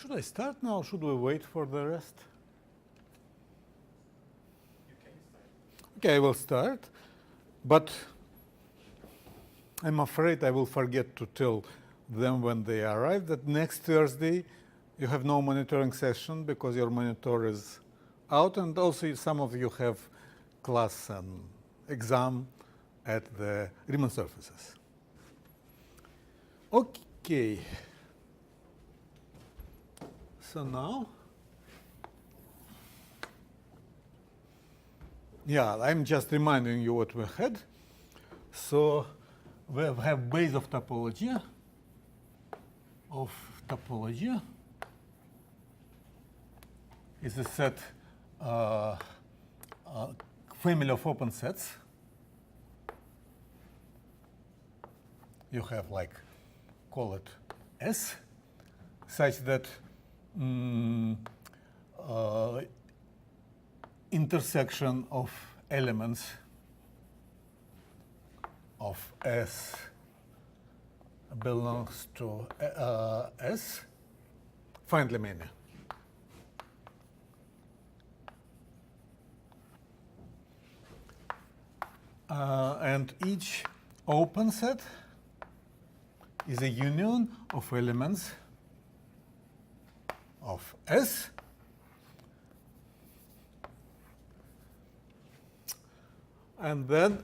Should I start now or should we wait for the rest? You can start. Okay, I will start, but I'm afraid I will forget to tell them when they arrive that next Thursday you have no monitoring session because your monitor is out, and also some of you have class and exam at the Riemann surfaces. Okay. So now, yeah, I'm just reminding you what we had. So we have base of topology, is a set, family of open sets. You have, like, call it S, such that intersection of elements of S belongs to S, finally many. And each open set is a union of elements of S and then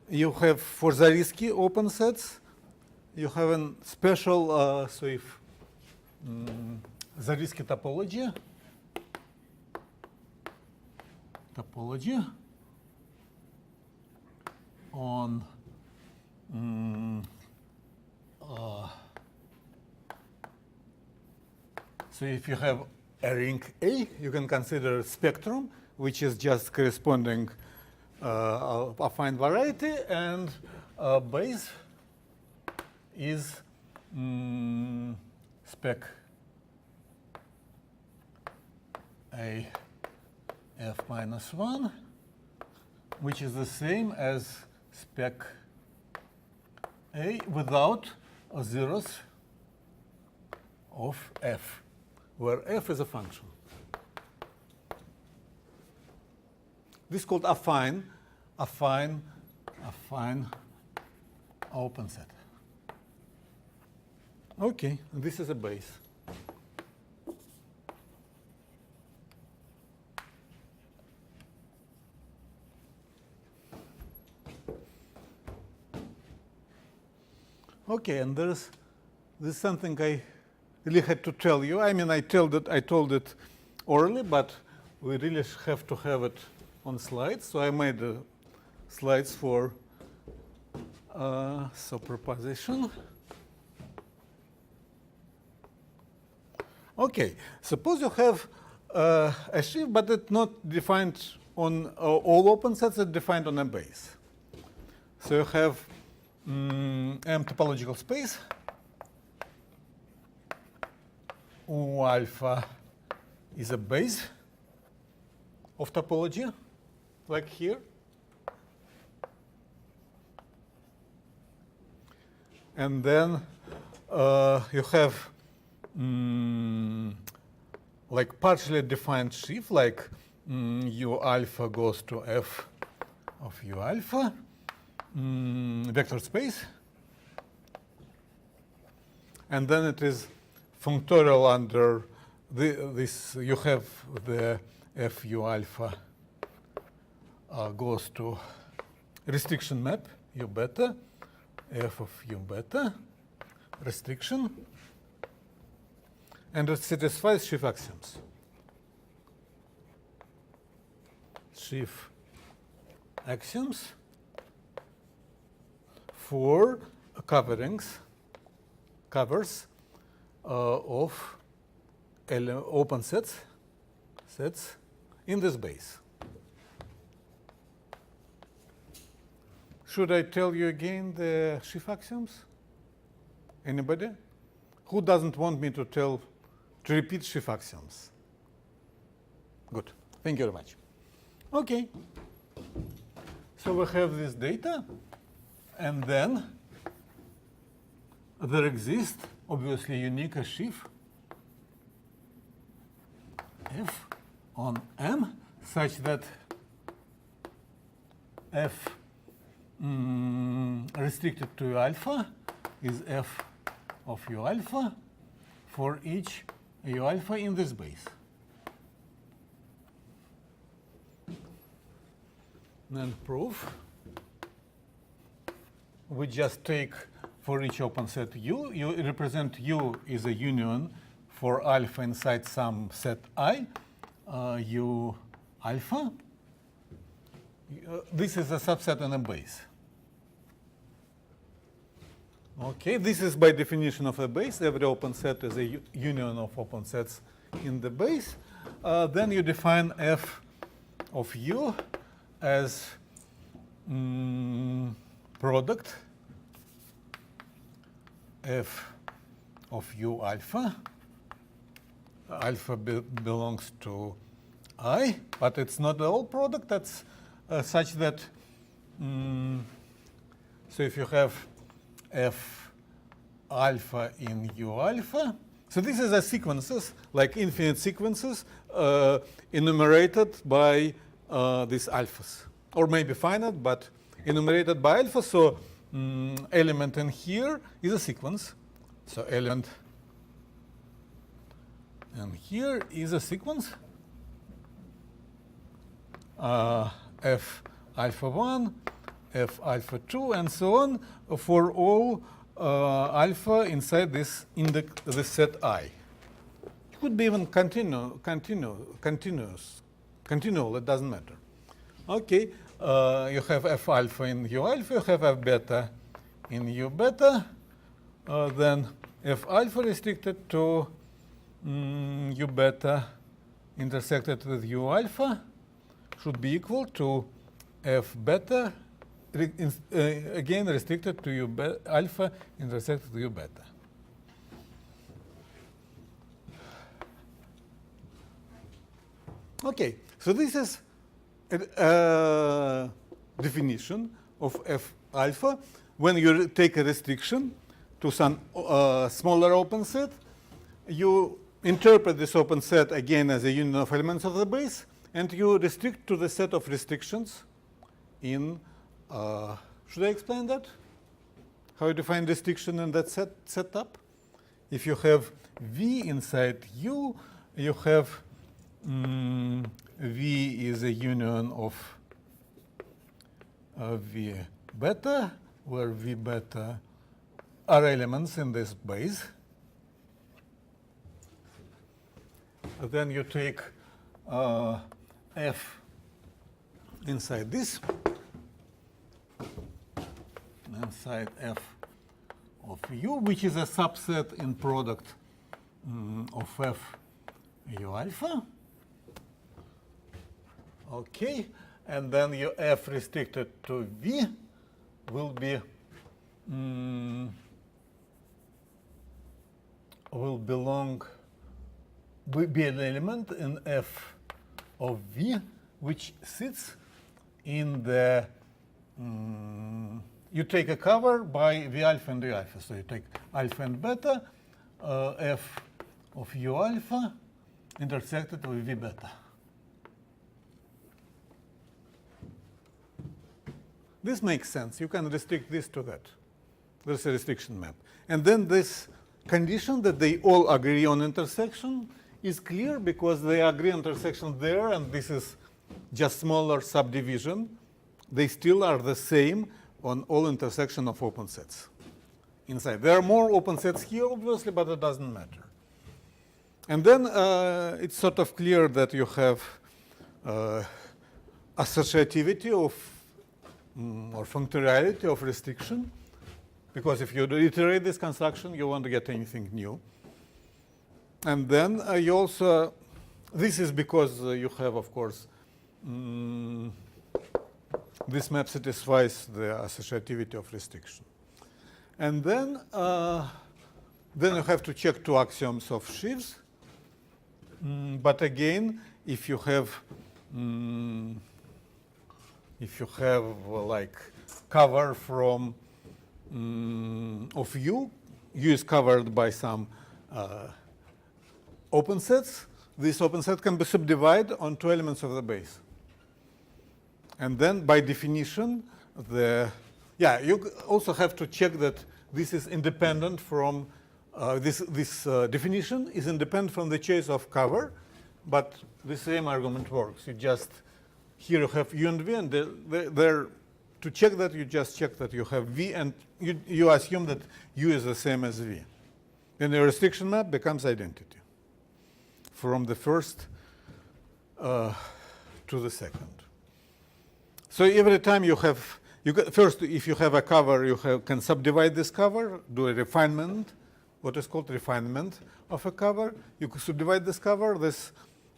you have, for Zariski open sets, you have a special, so if Zariski topology on so if you have a ring A, you can consider a spectrum, which is just corresponding affine variety, and base is spec A f minus 1, which is the same as spec A without zeros of f, where f is a function. This is called affine open set. Okay, this is a base. Okay, and this is something I really had to tell you. I mean, I told it orally, but we really have to have it on slides. So I made slides for proposition. Okay, suppose you have a sheaf, but it's not defined on all open sets, it's defined on a base. So you have M topological space. U alpha is a base of topology, like here. And then you have like partially defined sheaf, like U alpha goes to F of U alpha. Vector space, and then it is functorial under this. You have the fu alpha goes to restriction map u beta, f of u beta, restriction, and it satisfies sheaf axioms. Sheaf axioms for covers of open sets in this base. Should I tell you again the sheaf axioms? Anybody? Who doesn't want me to repeat sheaf axioms? Good. Thank you very much. Okay. So we have this data. And then there exist obviously unique as sheaf f on M such that f restricted to U alpha is f of U alpha for each U alpha in this base. And proof, we just take for each open set U, you represent U is a union for alpha inside some set I, U alpha. This is a subset in a base. Okay, this is by definition of a base. Every open set is a union of open sets in the base. Then you define f of U as product f of U alpha. Alpha belongs to I, but it's not the whole product. That's such that, so if you have f alpha in U alpha, so this is a sequences, like infinite sequences, enumerated by these alphas, or maybe finite, but enumerated by alpha. So element in here is a sequence. So element in here is a sequence. F alpha 1, F alpha 2, and so on for all alpha inside this set I. It could be even continual, it doesn't matter. Okay, you have F alpha in U alpha, you have F beta in U beta, then F alpha restricted to U beta intersected with U alpha should be equal to F beta, again restricted to U alpha intersected with U beta. Okay, so this is a definition of F alpha. When you take a restriction to some smaller open set, you interpret this open set again as a union of elements of the base, and you restrict to the set of restrictions in, should I explain that? How you define restriction in that setup? If you have V inside U, you have V is a union of V beta, where V beta are elements in this base. Then you take F inside this, inside F of U, which is a subset in product of F U alpha. Okay, and then your F restricted to V will be be an element in F of V, which sits in the, you take a cover by V alpha and U alpha. So you take alpha and beta, F of U alpha intersected with V beta. This makes sense. You can restrict this to that. There's a restriction map. And then this condition that they all agree on intersection is clear because they agree on intersection there, and this is just smaller subdivision. They still are the same on all intersection of open sets inside. There are more open sets here, obviously, but it doesn't matter. And then it's sort of clear that you have associativity of or functoriality of restriction, because if you iterate this construction, you won't get anything new. And then you also, this is because you have, of course, this map satisfies the associativity of restriction. And then you have to check two axioms of sheaves. But again, if you have like cover from of U, U is covered by some open sets. This open set can be subdivided on two elements of the base. And then, by definition, you also have to check that this is independent from, this definition is independent from the choice of cover, but the same argument works. You just, here you have U and V, and to check that, you just check that you have V, and you assume that U is the same as V. Then the restriction map becomes identity from the first to the second. So every time you have, first, if you have a cover, you can subdivide this cover, do a refinement, what is called refinement of a cover. You could subdivide this cover, this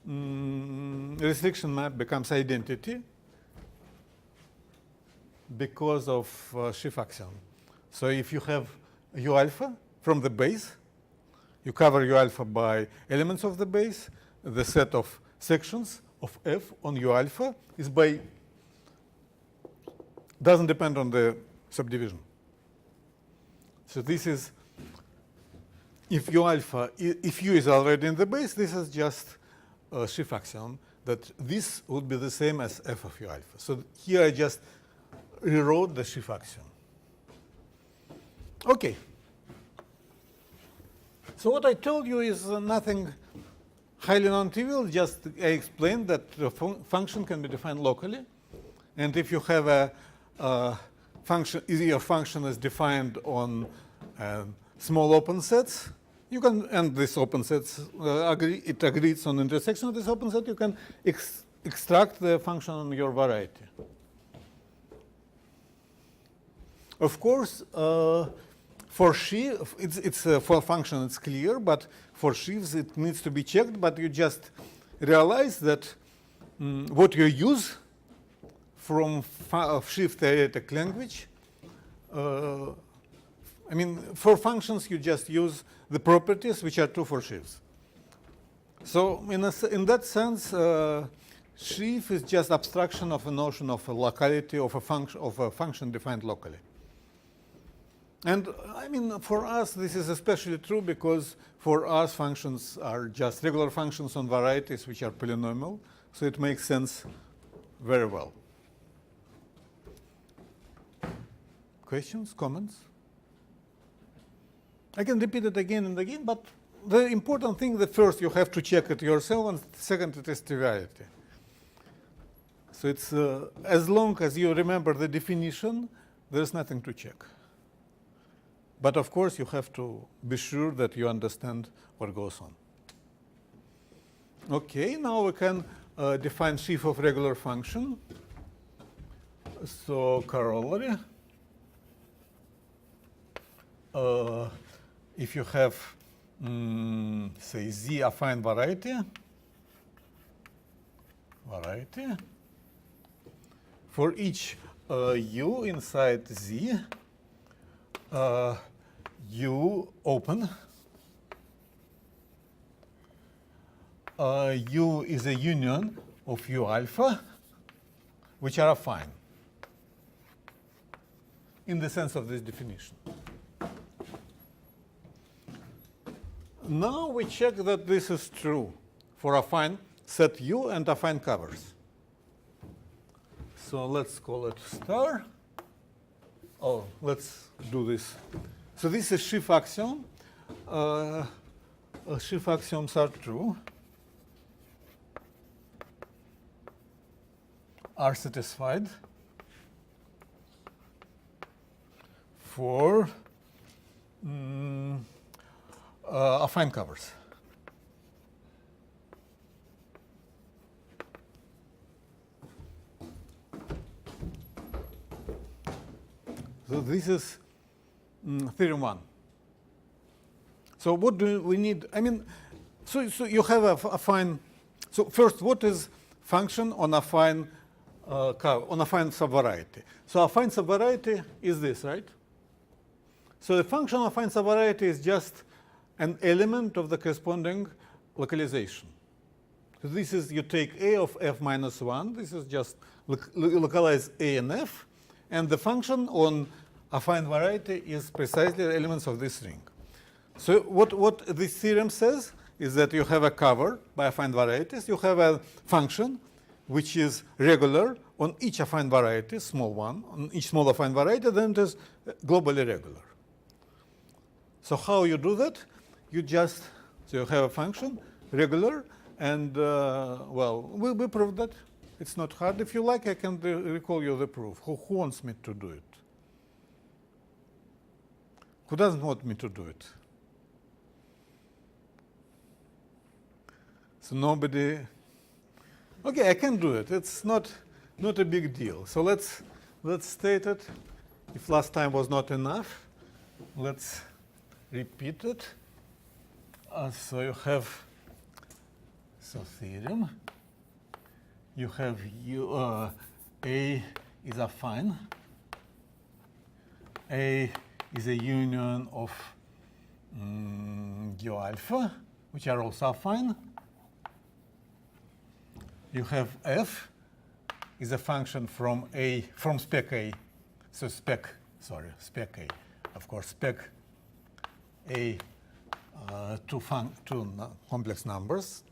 restriction map becomes identity because of Schiff axiom. So if you have U alpha from the base, you cover U alpha by elements of the base, the set of sections of F on U alpha is doesn't depend on the subdivision. So this is, if U is already in the base, this is just a Schiff axiom that this would be the same as F of U alpha. So here I just rewrote the Schiff axiom. Okay. So what I told you is nothing highly non-trivial. Just I explained that the function can be defined locally, and if you have a function, your function is defined on small open sets, you can, and this open sets it agrees on intersection of this open set, you can extract the function on your variety. Of course, for sheaf, for function it's clear, but for sheaves it needs to be checked. But you just realize that what you use from sheaf theoretic language, I mean, for functions you just use the properties which are true for sheaves. So in that sense, sheaf is just abstraction of a notion of a locality of a function defined locally. And I mean, for us, this is especially true because for us, functions are just regular functions on varieties which are polynomial. So it makes sense very well. Questions, comments? I can repeat it again and again, but the important thing that first you have to check it yourself, and second it is triviality. So it's as long as you remember the definition, there's nothing to check. But of course, you have to be sure that you understand what goes on. Okay, now we can define sheaf of regular function. So corollary. If you have, say, Z affine variety, for each U inside Z, U open, U is a union of U alpha, which are affine, in the sense of this definition. Now we check that this is true for affine set U and affine covers. So let's call it star. Oh, let's do this. So this is Schiff axiom. Schiff axioms are true, are satisfied for affine covers. So this is theorem 1. So what do we need? I mean, so you have a affine. So first, what is function on affine on affine subvariety? So affine subvariety is this, right? So the function of affine subvariety is just an element of the corresponding localization. So this is, you take A of F minus 1. This is just localize A and F. And the function on affine variety is precisely elements of this ring. So what this theorem says is that you have a cover by affine varieties. You have a function which is regular on each affine variety, small one, on each small affine variety, then it is globally regular. So how you do that? You just, so you have a function, regular, and well, we proved that. It's not hard. If you like, I can recall you the proof. Who wants me to do it? Who doesn't want me to do it? So nobody. Okay, I can do it. It's not a big deal. So let's state it. If last time was not enough, let's repeat it. So you have theorem. You have A is affine. A is a union of U alpha, which are also affine. You have F is a function from spec A. So spec A. Of course, spec A two complex numbers.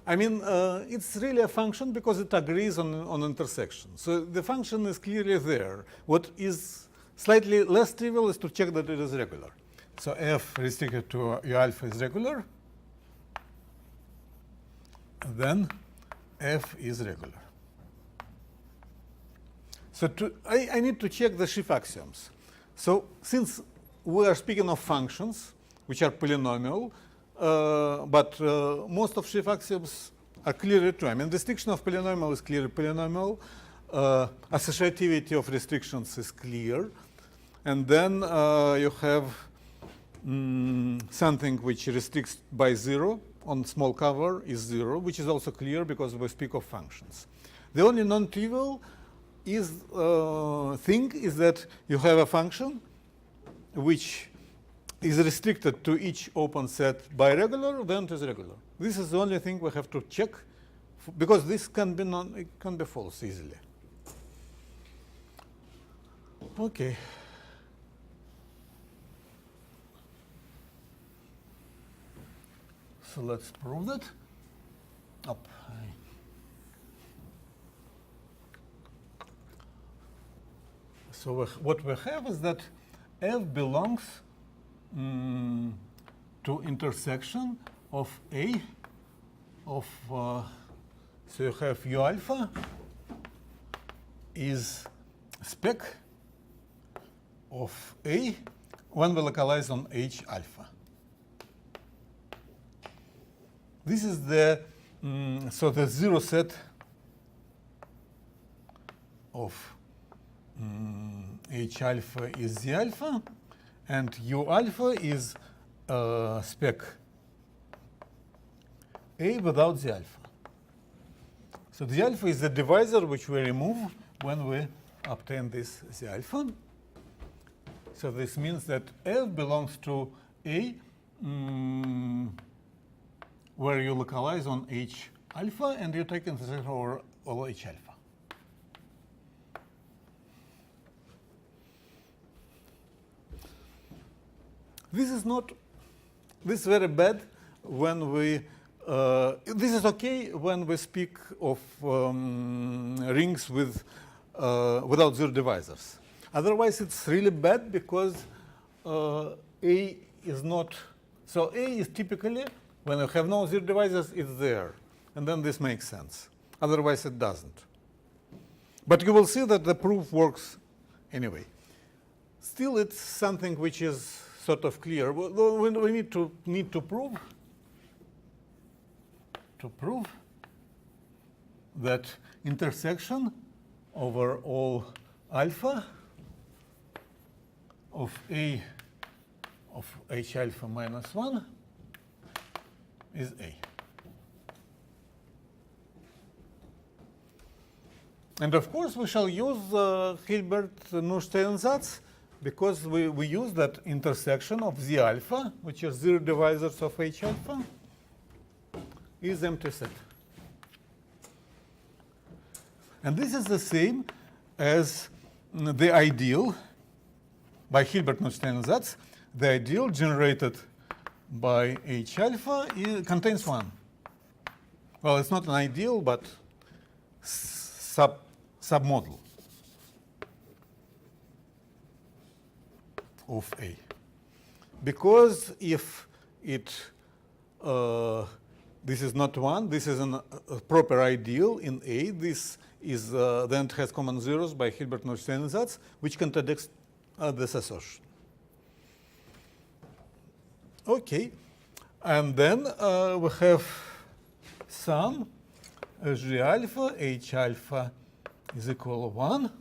I mean, it's really a function because it agrees on intersection. So the function is clearly there. What is slightly less trivial is to check that it is regular. So F restricted to U alpha is regular. Then F is regular. So I need to check the Schiff axioms. So since we are speaking of functions, which are polynomial, but most of Schiff axioms are clearly true. I mean, restriction of polynomial is clearly polynomial. Associativity of restrictions is clear. And then you have something which restricts by 0 on small cover is 0, which is also clear because we speak of functions. The only non-trivial thing is that you have a function which is restricted to each open set by regular, then it is regular. This is the only thing we have to check, because this can be false easily. Okay. So let's prove that. Up. So what we have is that F belongs to intersection of A of so you have U alpha is spec of A when we localize on H alpha. This is the so the zero set of H alpha is Z alpha, and U alpha is spec A without Z alpha. So Z alpha is the divisor which we remove when we obtain this Z alpha. So this means that F belongs to A where you localize on H alpha and you take intersection over all H alpha. This is very bad when we, this is okay when we speak of rings without zero divisors. Otherwise, it's really bad because A is not, so A is typically, when you have no zero divisors, it's there. And then this makes sense. Otherwise, it doesn't. But you will see that the proof works anyway. Still, it's something which is sort of clear. We need to prove that intersection over all alpha of A of H alpha minus 1 is A. And of course, we shall use Hilbert-Nullstellensatz because we use that intersection of Z alpha, which is zero divisors of H alpha, is empty set. And this is the same as the ideal by Hilbert-Nullstellensatz the ideal generated by H alpha contains 1. Well, it's not an ideal, but submodel of A. Because if this is not 1, this is a proper ideal in A, this is then it has common zeros by Hilbert Nullstellensatz, which contradicts this assertion. Okay, and then we have sum G alpha, H alpha is equal to 1,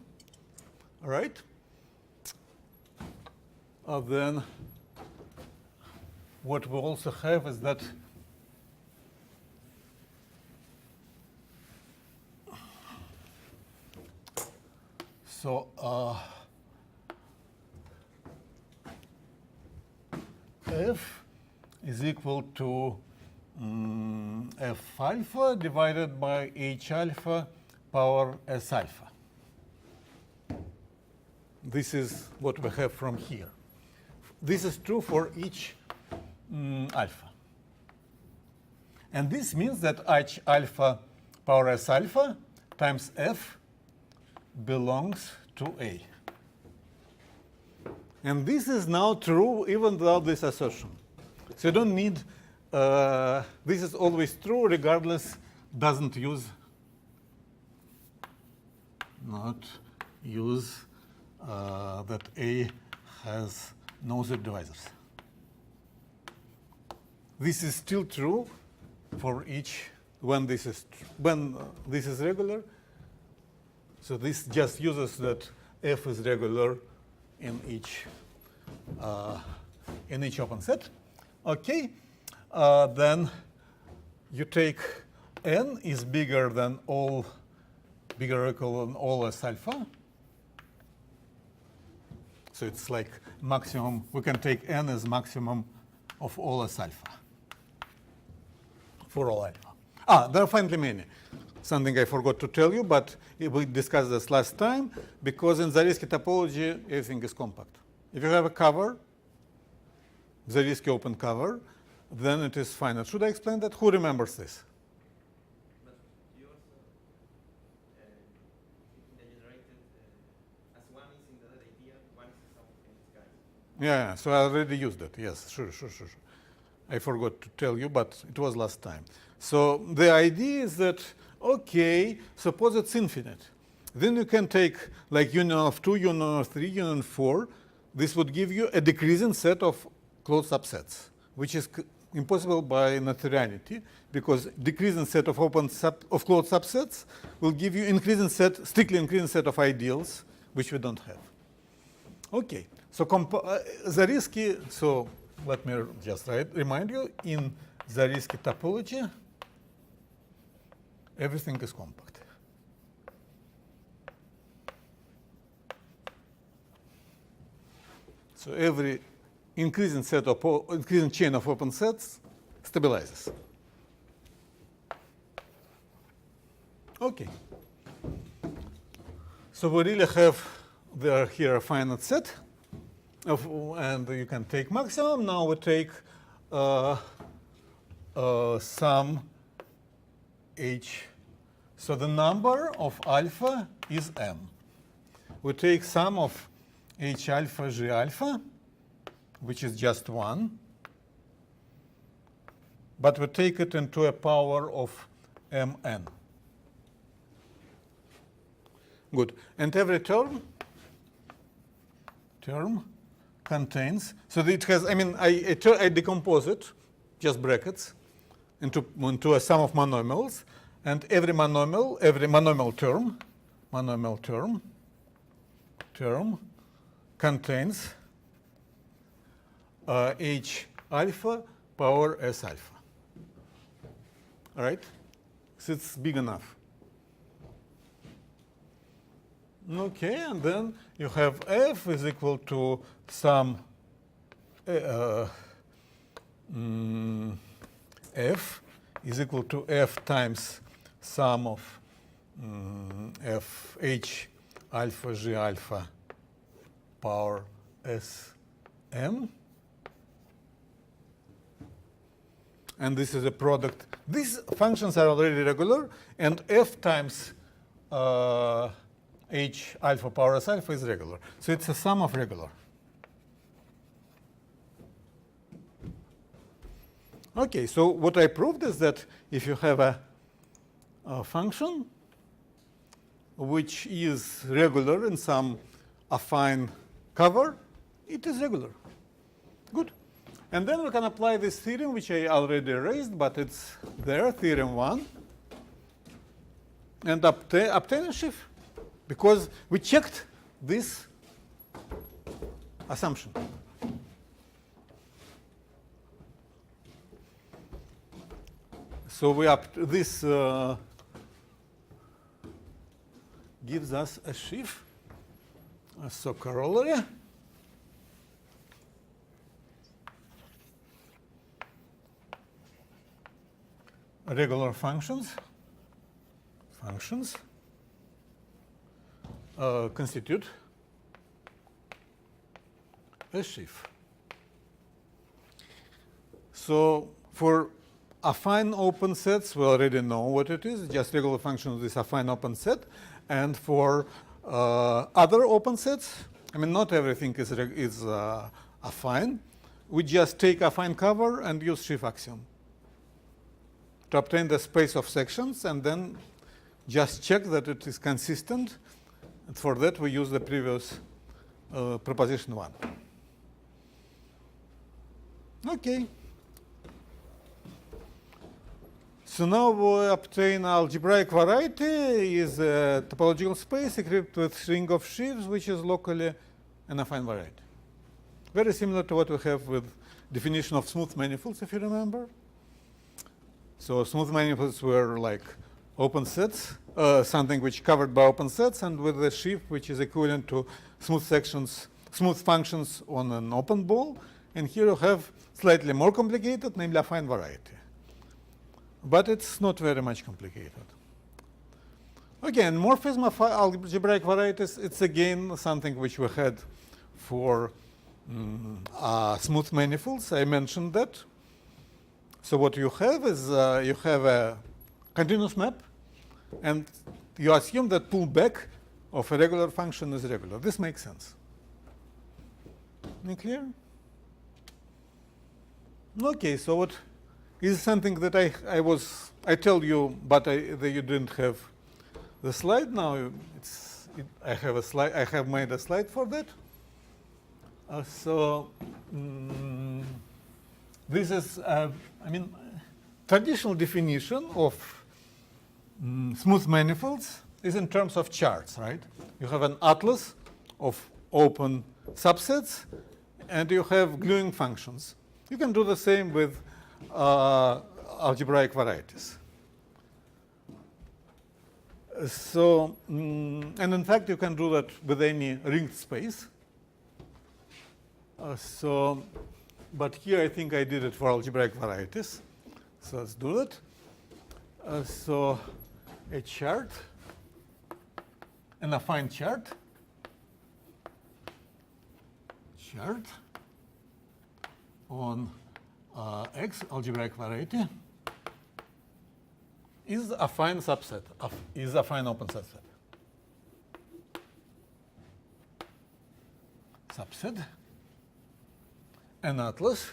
all right? Then what we also have is that so F is equal to F alpha divided by H alpha power S alpha. This is what we have from here. This is true for each alpha. And this means that H alpha power S alpha times F belongs to A. And this is now true even without this assertion. So you don't need, this is always true regardless, doesn't use, not use that A has no Z divisors. This is still true for each when this is regular. So this just uses that F is regular in each open set. Okay, then you take n is bigger than all, bigger or equal than all S alpha. So it's like maximum, we can take n as maximum of all S alpha for all alpha. There are finally many. Something I forgot to tell you, but we discussed this last time, because in Zariski topology, everything is compact. If you have a cover, Zariski open cover, then it is finite. Should I explain that? Who remembers this? But you also, the generated, as one is in the other idea, one is the sum of its guys. Yeah, so I already used that. Yes, sure. I forgot to tell you, but it was last time. So the idea is that, okay, suppose it's infinite. Then you can take like union of 2, union of 3, union of 4. This would give you a decreasing set of closed subsets, which is impossible by noetherianity, because decreasing set of closed subsets will give you strictly increasing set of ideals, which we don't have. Okay, so Zariski, so let me just remind you, in Zariski topology, everything is compact. So every increasing chain of open sets stabilizes. Okay. So we really have here a finite set, and you can take maximum. Now we take sum H. So the number of alpha is m. We take sum of H alpha G alpha, which is just 1. But we take it into a power of mn. Good. And every term contains, so it has, I decompose it, just brackets, into a sum of monomials, and every monomial term contains H alpha power S alpha. All right? So it's big enough. Okay, and then you have F is equal to sum F is equal to F times sum of F H alpha G alpha power S M. and this is a product. These functions are already regular, and f times h alpha power s alpha is regular. So it's a sum of regular. Okay, so what I proved is that if you have a function which is regular in some affine cover, it is regular. Good. And then we can apply this theorem, which I already raised, but it's there, theorem 1, and obtain a sheaf, because we checked this assumption. So this gives us a sheaf. So corollary. Regular functions constitute a sheaf. So for affine open sets, we already know what it is, just regular function of this affine open set. And for other open sets, I mean, not everything is affine. We just take affine cover and use sheaf axiom to obtain the space of sections, and then just check that it is consistent. And for that, we use the previous proposition 1. Okay. So now we obtain algebraic variety is a topological space equipped with string of sheaves, which is locally an affine variety. Very similar to what we have with definition of smooth manifolds, if you remember. So smooth manifolds were like open sets, something which covered by open sets, and with a sheaf which is equivalent to smooth functions on an open ball. And here you have slightly more complicated, namely affine variety. But it's not very much complicated. Again, morphism of algebraic varieties, it's again something which we had for smooth manifolds. I mentioned that. So what you have is you have a continuous map, and you assume that pullback of a regular function is regular. This makes sense. Any clear? Okay, so what is something that I told you, but that you didn't have the slide. Now I have a slide. I have made a slide for that. This is, traditional definition of smooth manifolds is in terms of charts, right? You have an atlas of open subsets, and you have gluing functions. You can do the same with algebraic varieties. So, and in fact, you can do that with any ringed space. But here I think I did it for algebraic varieties. So let's do that. So a chart, an affine chart, on X algebraic variety is a affine subset, is a affine open subset. An atlas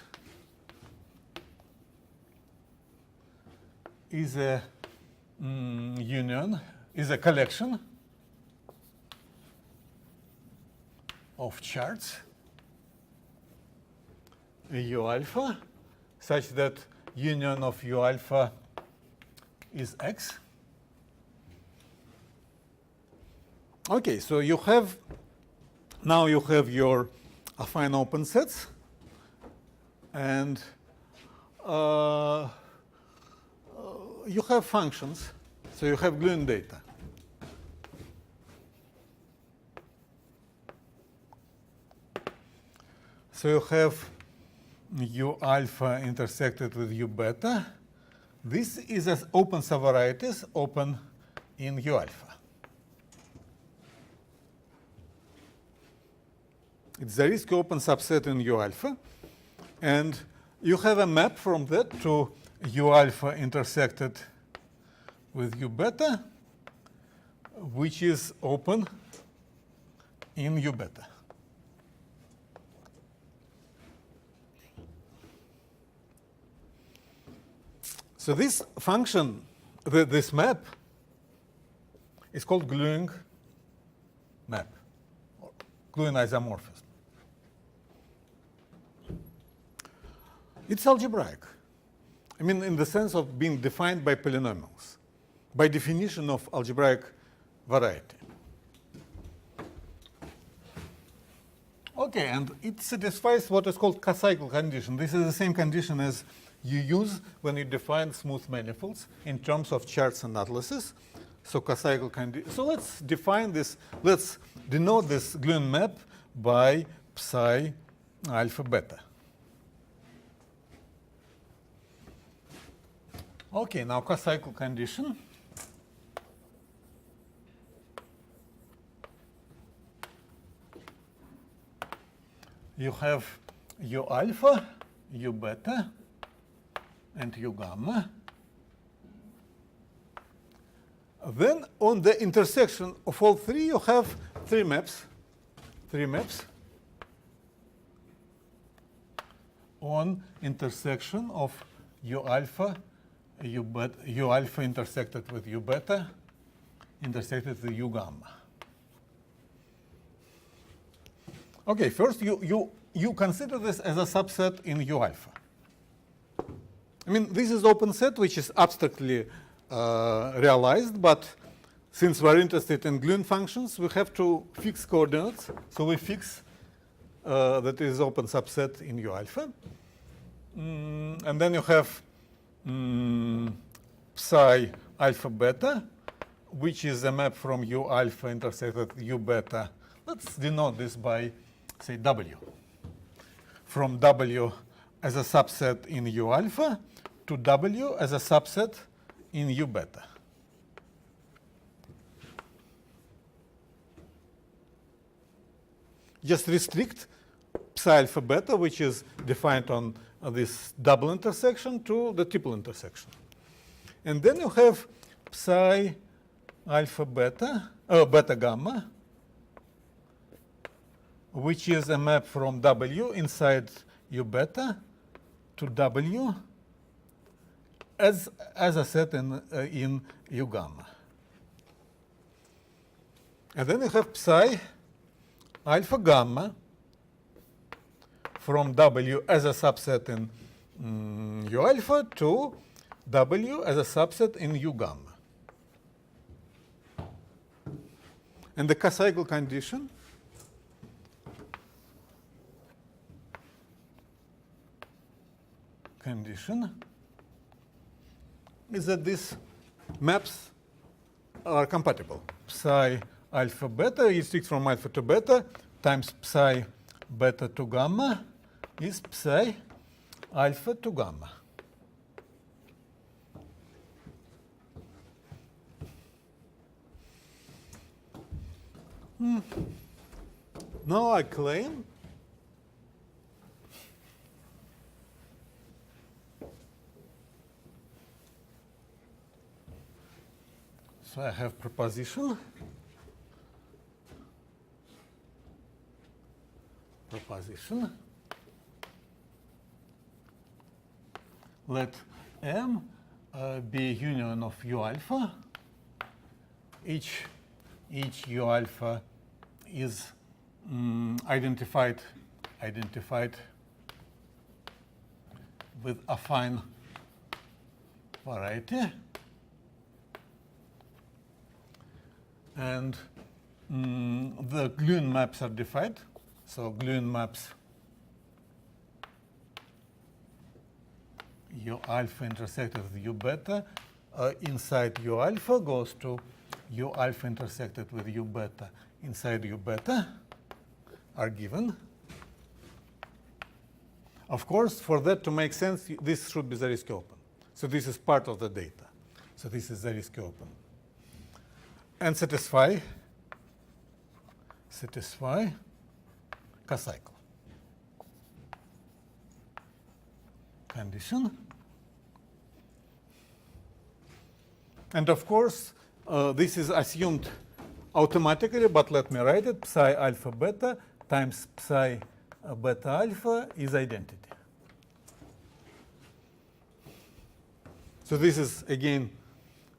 is a union, is a collection of charts U alpha, such that union of U alpha is X. Okay, so you have your affine open sets, and you have functions, so you have gluing data. So you have U alpha intersected with U beta. This is as open subvarieties open in U alpha. It's the Zariski open subset in U alpha. And you have a map from that to U alpha intersected with U beta, which is open in U beta. So this function, this map, is called gluing map, or gluing isomorphism. It's algebraic. I mean, in the sense of being defined by polynomials, by definition of algebraic variety. Okay, and it satisfies what is called K-cycle condition. This is the same condition as you use when you define smooth manifolds in terms of charts and atlases. So K-cycle condition. So let's define this. Let's denote this gluing map by psi alpha beta. Okay, now K-cycle condition. You have U alpha, U beta, and U gamma. Then on the intersection of all three, you have three maps. On intersection of U alpha, U beta, U alpha intersected with U beta, intersected with U gamma. Okay, first you consider this as a subset in U alpha. I mean, this is open set, which is abstractly realized, but since we're interested in gluing functions, we have to fix coordinates. So we fix that is open subset in U alpha. And then you have psi alpha beta, which is a map from U alpha intersected U beta. Let's denote this by, say, W. From W as a subset in U alpha to W as a subset in U beta. Just restrict psi alpha beta, which is defined on this double intersection, to the triple intersection. And then you have psi alpha beta, beta gamma, which is a map from W inside U beta to W as a set in U gamma. And then you have psi alpha gamma from W as a subset in U alpha to W as a subset in U gamma. And the K-cycle condition is that these maps are compatible. Psi alpha beta is fixed from alpha to beta times psi beta to gamma is psi alpha to gamma. Now I claim so I have proposition. Let M be a union of U alpha. Each U alpha is identified with affine variety. And the gluing maps are defined. So gluing maps U alpha intersected with U beta inside U alpha goes to U alpha intersected with U beta inside U beta are given. Of course, for that to make sense, this should be Zariski open. So this is part of the data. So this is Zariski open. And satisfy K-cycle condition. And of course, this is assumed automatically, but let me write it. Psi alpha beta times psi beta alpha is identity. So this is, again,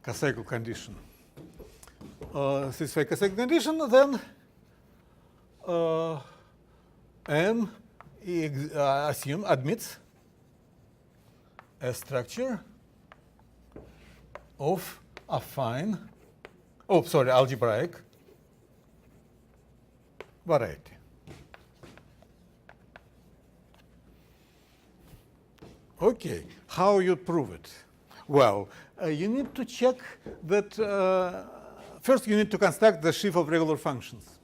Koscycle condition. Satisfy Koscycle condition, then M admits a structure of affine, algebraic variety. Okay, how you prove it? Well, you need to check that, first you need to construct the sheaf of regular functions.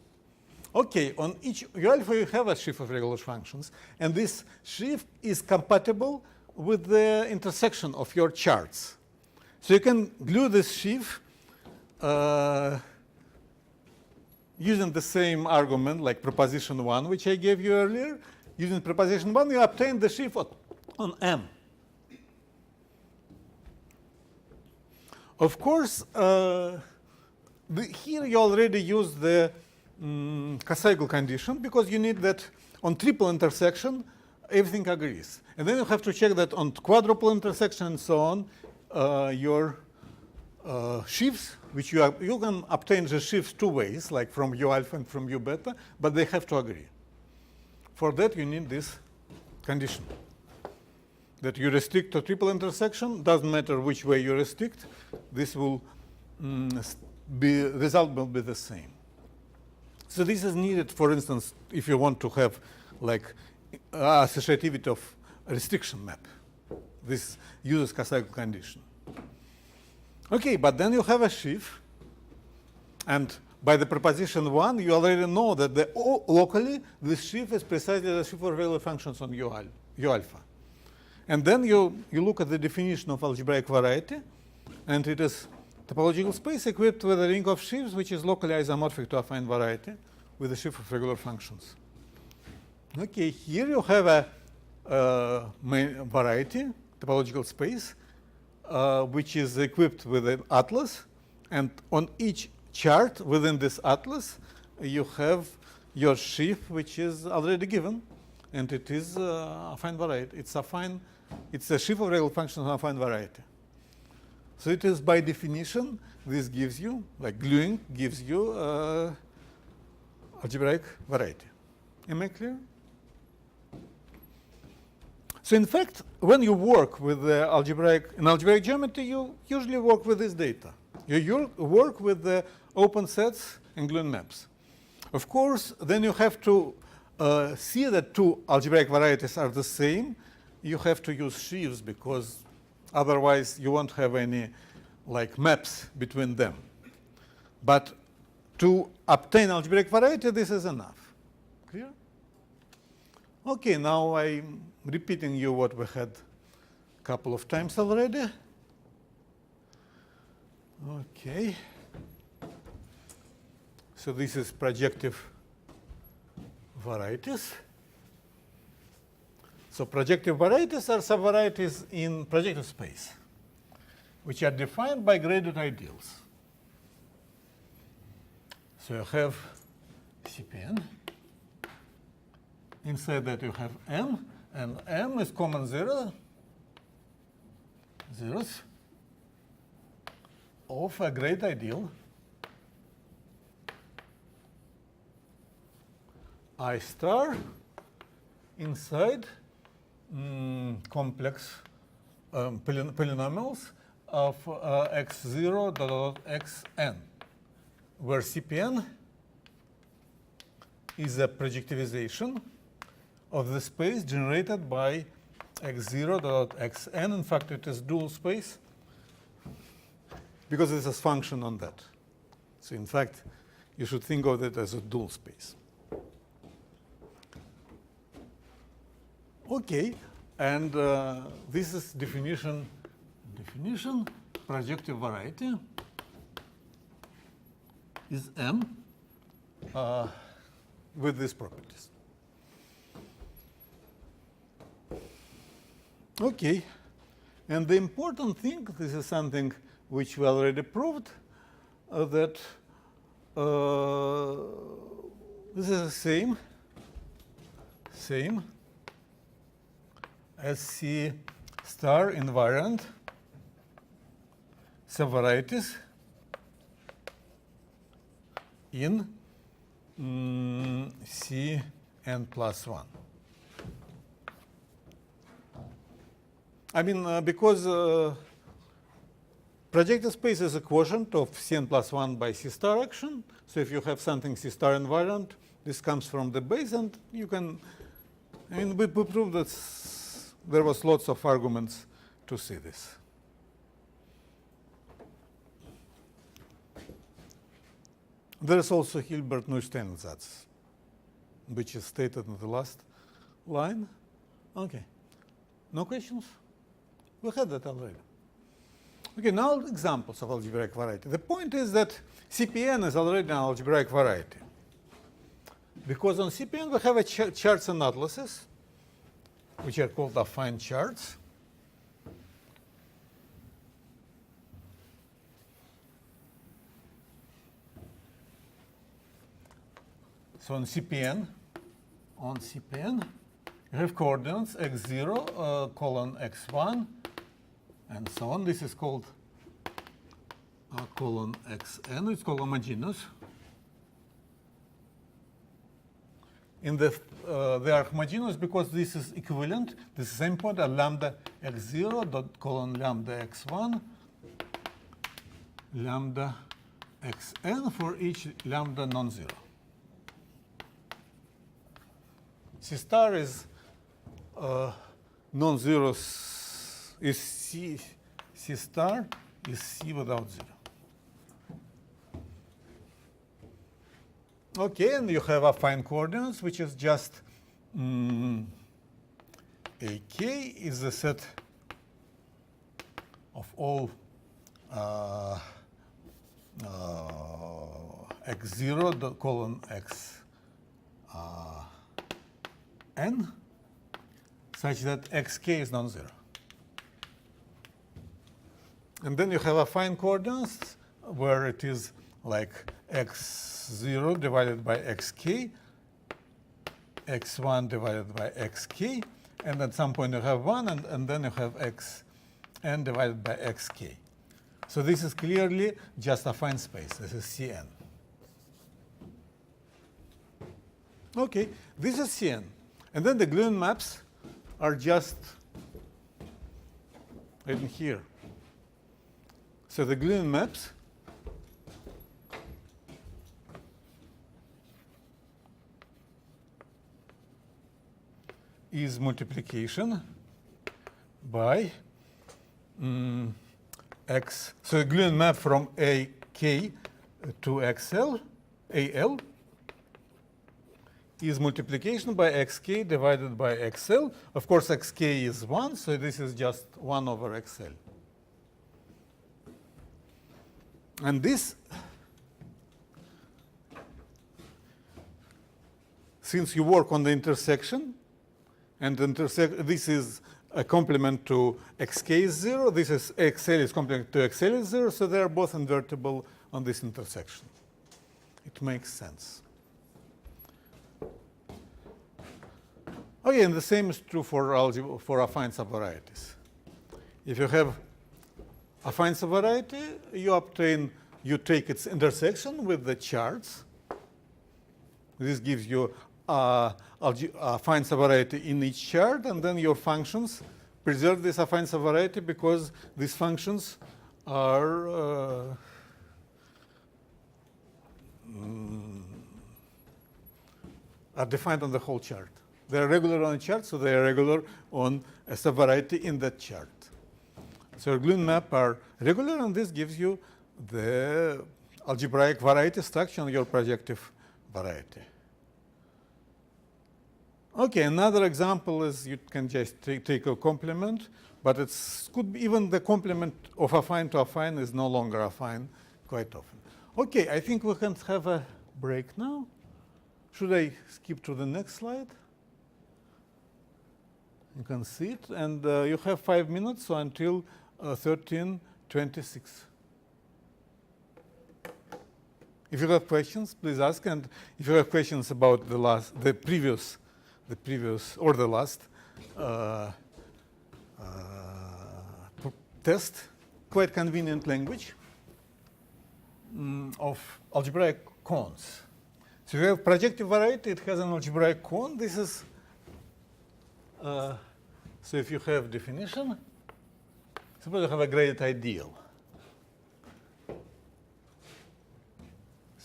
Okay, on each U alpha you have a sheaf of regular functions, and this sheaf is compatible with the intersection of your charts. So you can glue this sheaf using the same argument, like proposition 1, which I gave you earlier. Using proposition 1, you obtain the sheaf on M. Of course, here you already use the Koscycle condition, because you need that on triple intersection, everything agrees. And then you have to check that on quadruple intersection and so on, your sheaves, which you can obtain the sheaves two ways, like from U alpha and from U beta, but they have to agree. For that, you need this condition, that you restrict to triple intersection. Doesn't matter which way you restrict, this will result will be the same. So this is needed, for instance, if you want to have like associativity of restriction map. This uses Koscycle condition. Okay, but then you have a sheaf, and by the proposition 1, you already know that locally this sheaf is precisely the sheaf of regular functions on U alpha. And then you look at the definition of algebraic variety, and it is topological space equipped with a ring of sheaves which is locally isomorphic to affine variety with a sheaf of regular functions. Okay, here you have a main variety, topological space, which is equipped with an atlas, and on each chart within this atlas you have your sheaf which is already given, and it is affine variety. It's a sheaf of regular functions of affine variety. So it is by definition, this gives you, like gluing gives you algebraic variety. Am I clear? So in fact, when you work with the in algebraic geometry, you usually work with this data. You work with the open sets and gluing maps. Of course, then you have to see that two algebraic varieties are the same. You have to use sheaves, because otherwise you won't have any like maps between them. But to obtain algebraic variety, this is enough. Clear? Okay, now I'm repeating you what we had a couple of times already. Okay. So this is projective varieties. So projective varieties are subvarieties in projective space, which are defined by graded ideals. So you have CPN. Inside that you have M, and M is common zeros of a great ideal I star inside complex polynomials of x0 dot xn, where CPN is a projectivization of the space generated by x0 dot xn. In fact, it is dual space because it's a function on that. So in fact, you should think of it as a dual space. Okay, and this is definition projective variety is M with these properties. Okay, and the important thing, this is something which we already proved, that this is the same as C star invariant subvarieties in C n plus 1. I mean, because projective space is a quotient of Cn plus 1 by C star action. So if you have something C star invariant, this comes from the base, and you can, I mean, we proved that there was lots of arguments to see this. There is also Hilbert Nullstellensatz, which is stated in the last line. Okay. No questions? We had that already. Okay, now examples of algebraic variety. The point is that CPN is already an algebraic variety. Because on CPN we have a charts and atlases, which are called affine charts. So on CPN, you have coordinates x0, colon x1, and so on. This is called colon xn. It's called homogeneous. In the they are homogeneous because this is equivalent. This is the same point at lambda x0 dot colon lambda x1, lambda xn for each lambda non-zero. C star is non-zero, is C star is C without 0. Okay, and you have affine coordinates, which is just AK is the set of all x0 dot colon x n, such that xk is non-zero. And then you have affine coordinates where it is like x0 divided by xk, x1 divided by xk, and at some point you have 1, and then you have xn divided by xk. So this is clearly just affine space. This is Cn. Okay, this is Cn. And then the Gluon maps are just in here. So the Gluon maps is multiplication by x. So the Gluon map from AK to XL, AL, is multiplication by xk divided by xl. Of course, xk is 1, so this is just 1 over xl. And this, since you work on the intersection, and this is a complement to xk is 0, this is xl is complement to xl is 0, so they are both invertible on this intersection. It makes sense. Okay, and the same is true for affine subvarieties. If you have affine subvariety, you take its intersection with the charts. This gives you a affine subvariety in each chart, and then your functions preserve this affine subvariety because these functions are defined on the whole chart. They are regular on a chart, so they are regular on a subvariety in that chart. So your Gluon map are regular, and this gives you the algebraic variety structure on your projective variety. Okay, another example is you can just take a complement, but it could be even the complement of affine to affine is no longer affine quite often. Okay, I think we can have a break now. Should I skip to the next slide? You can see it, and you have 5 minutes, so until 13:26. If you have questions, please ask. And if you have questions about the previous or the last test, quite convenient language of algebraic cones. So you have projective variety, it has an algebraic cone. This is, so if you have definition, suppose you have a graded ideal.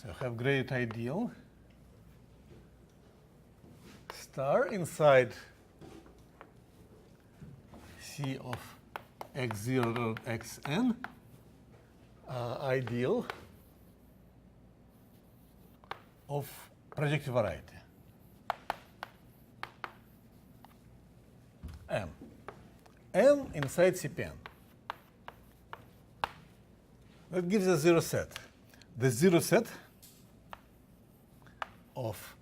So you have graded ideal star inside C of x0 xn ideal of projective variety M. M inside CPN. That gives a zero set. The zero set of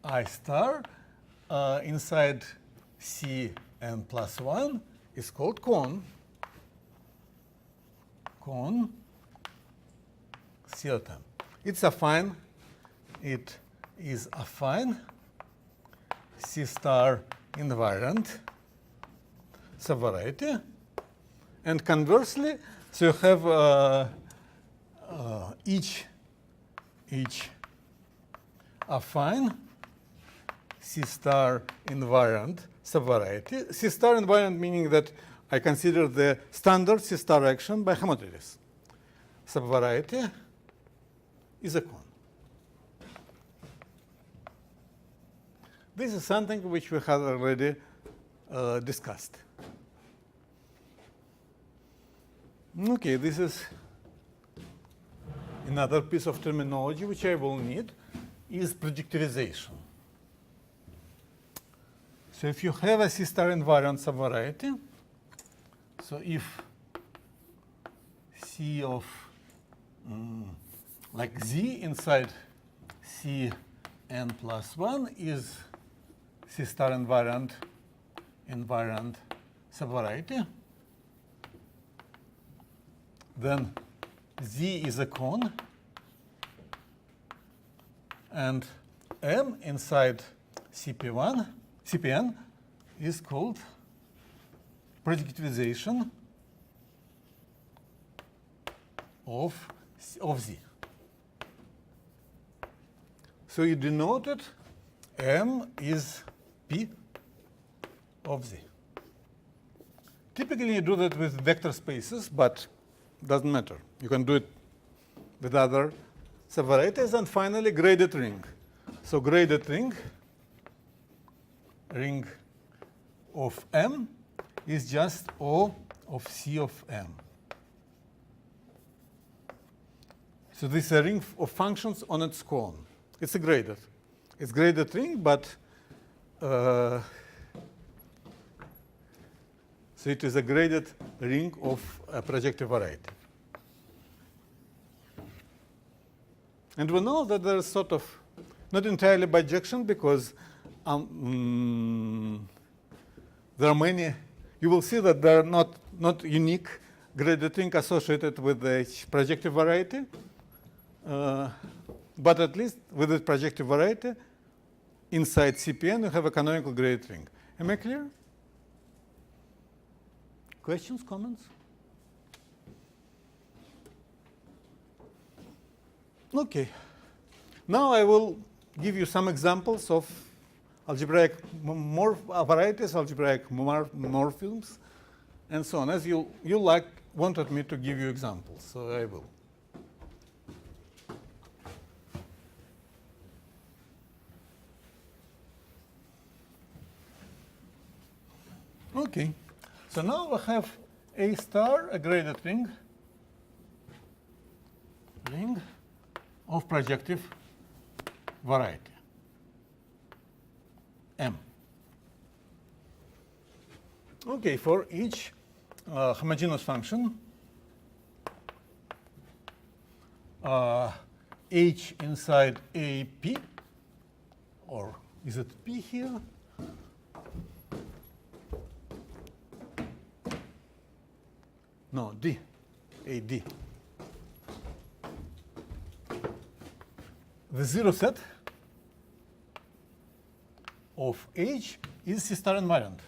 I star inside Cn plus 1 is called cone. Cone C of M. It's affine. It is affine C star invariant subvariety. And conversely, so you have each affine C star invariant subvariety. C star invariant meaning that I consider the standard C star action by homotopy. Subvariety is a cone. This is something which we have already discussed. Okay, this is another piece of terminology which I will need is projectivization. So if you have a C star invariant subvariety, so if C of like Z inside Cn plus 1 is C star invariant subvariety, then Z is a cone, and M inside CPN is called projectivization of Z. So you denoted M is P of Z. Typically you do that with vector spaces, but doesn't matter. You can do it with other subvarieties. And finally, graded ring. So graded ring of M is just O of C of M. So this is a ring of functions on its cone. It's a graded. It's graded ring, but so it is a graded ring of a projective variety. And we know that there is sort of not entirely bijection because there are many. You will see that there are not unique graded ring associated with the projective variety, but at least with the projective variety, inside CPN you have a canonical graded ring. Am I clear? Questions, comments? Okay. Now I will give you some examples of algebraic varieties, algebraic morphisms, and so on. As you wanted me to give you examples, so I will. Okay. So now we have A star, a graded ring of projective variety, M. Okay, for each homogeneous function, H inside AP, or is it P here? No, D, AD. the zero set of H is C-star invariant,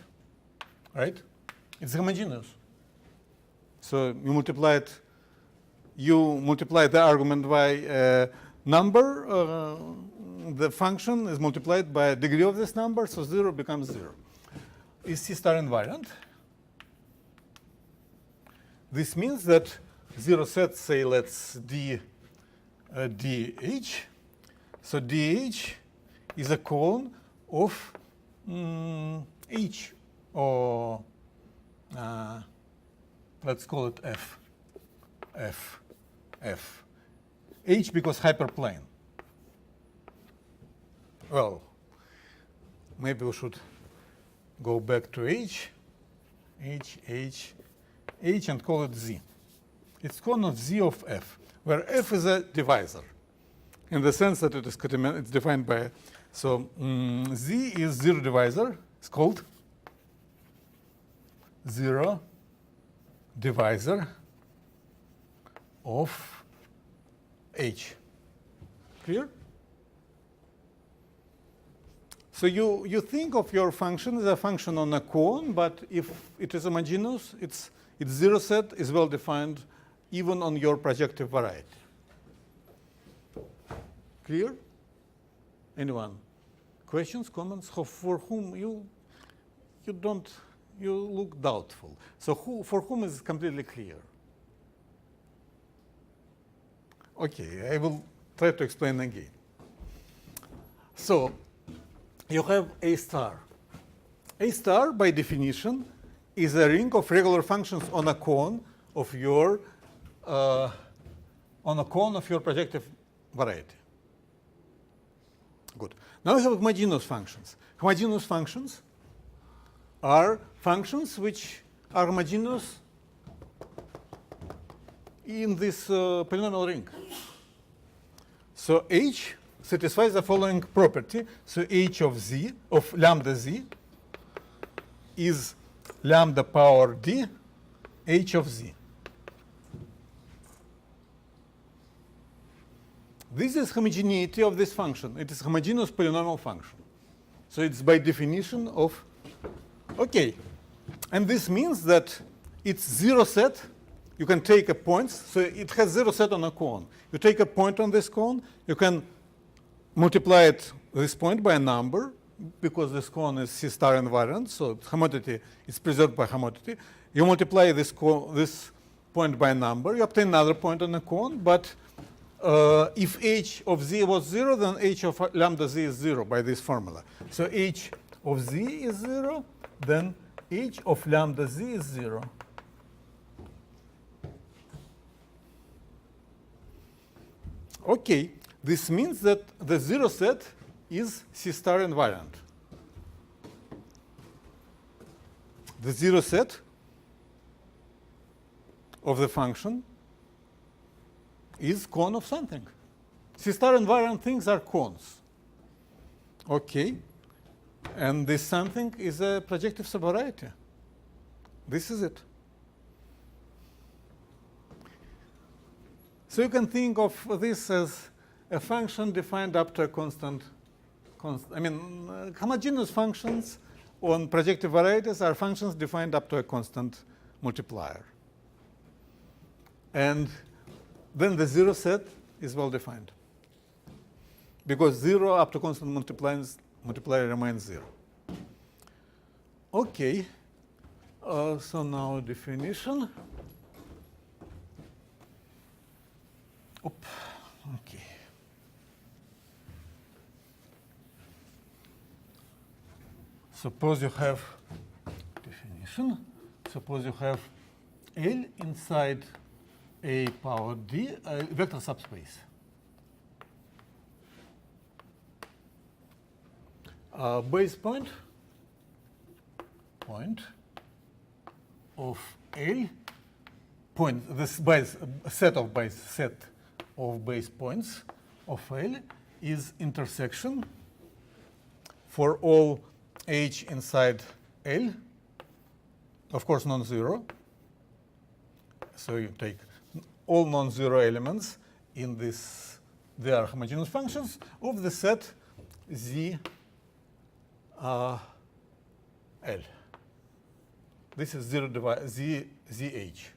right? It's homogeneous. So you multiply the argument by a number. The function is multiplied by a degree of this number, so 0 becomes 0. Is C-star invariant? This means that zero set, say, let's DH. So DH is a cone of H, or let's call it F. H because hyperplane. Well, maybe we should go back to H, and call it Z. It's cone of Z of F, where F is a divisor, in the sense that it's defined by, so Z is zero divisor. It's called zero divisor of H. Clear? So you think of your function as a function on a cone, but if it is homogeneous, its zero set is well defined even on your projective variety. Clear? Anyone? Questions, comments? For whom you look doubtful. So for whom is completely clear? Okay, I will try to explain again. So you have A star. A star, by definition, is a ring of regular functions on a cone of your projective variety. Good. Now we have homogeneous functions. Homogeneous functions are functions which are homogeneous in this polynomial ring. So H satisfies the following property. So H of Z, of lambda Z, is lambda power D, H of Z. This is homogeneity of this function. It is homogeneous polynomial function. So it's by definition of, okay. And this means that it's zero set. You can take a point. So it has zero set on a cone. You take a point on this cone. You can multiply this point by a number, because this cone is C-star invariant. So homotity is preserved by homotity. You multiply this point by a number. You obtain another point on the cone. But if H of Z was 0, then H of lambda Z is 0 by this formula. So H of Z is 0, then H of lambda Z is 0. Okay, this means that the zero set is C-star invariant. The zero set of the function is cone of something. C-star invariant things are cones. Okay, and this something is a projective subvariety. This is it. So you can think of this as a function defined up to a constant. Homogeneous functions on projective varieties are functions defined up to a constant multiplier. And then the zero set is well defined, because 0 up to constant multiplier remains 0. Okay, so now definition. Okay. Suppose you have definition. Suppose you have L inside A power D, a vector subspace. Base point of L, this set of base points of L is intersection for all H inside L, of course non-zero. So you take all non-zero elements in this they are homogeneous functions of the set Z L. This is ZH.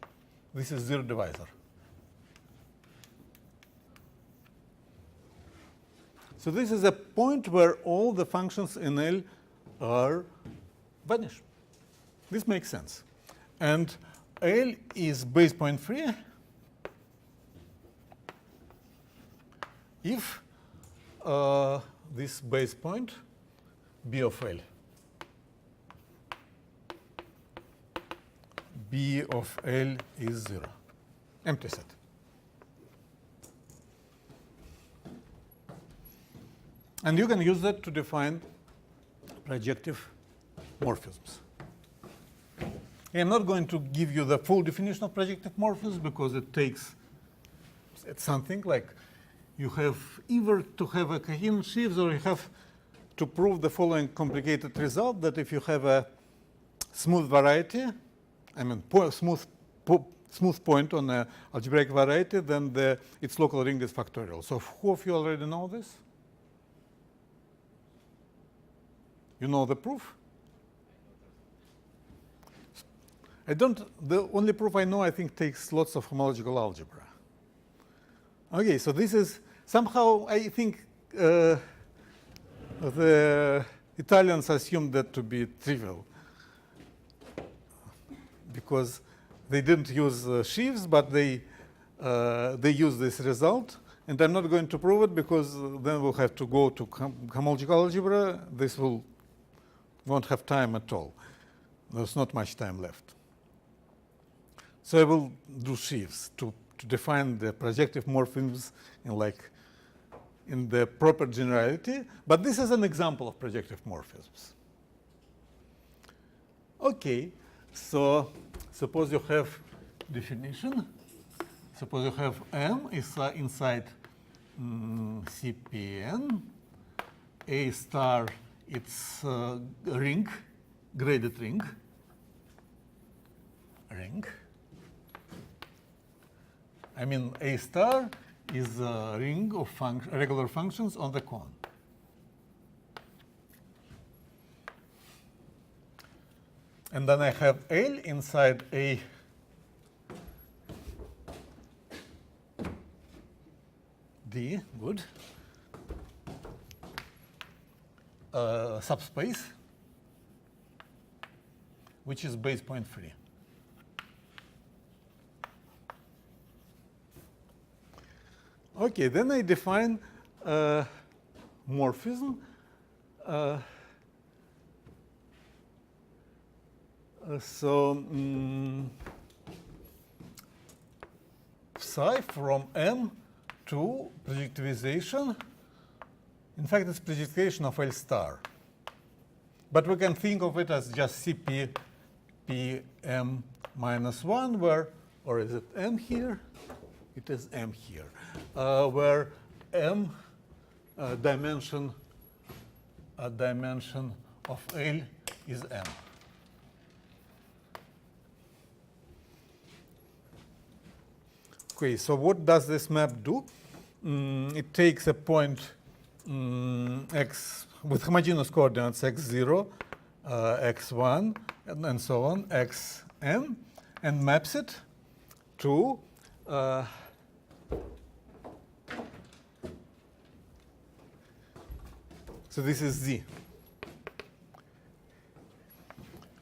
This is zero divisor. So this is a point where all the functions in L are vanish. This makes sense. And L is base point free if this base point B of L. B of L is 0. Empty set. And you can use that to define projective morphisms. I'm not going to give you the full definition of projective morphisms because it takes something like you have either to have a coherent sheaves or you have to prove the following complicated result, that if you have a smooth variety, I mean smooth point on an algebraic variety, then its local ring is factorial. So who of you already know this? You know the proof? The only proof I know, I think, takes lots of homological algebra. Okay, so this is somehow, I think, the Italians assumed that to be trivial because they didn't use sheaves, but they used this result. And I'm not going to prove it because then we'll have to go to homological algebra. This won't have time at all. There's not much time left. So I will do sheaves to define the projective morphisms in the proper generality. But this is an example of projective morphisms. Okay, so suppose you have definition. Suppose you have M is inside CPN. A star, it's a ring, graded ring. I mean, A star is a ring of regular functions on the cone. And then I have L inside A D, good, subspace, which is base point free. Okay, then I define morphism. Psi from M to projectivization. In fact, it's projectivization of L star. But we can think of it as just CP PM minus 1, where, or is it M here? It is M here, where M dimension of L is M. Okay, so what does this map do? It takes a point x with homogeneous coordinates x0, x1, and so on, xn, and maps it to so this is Z.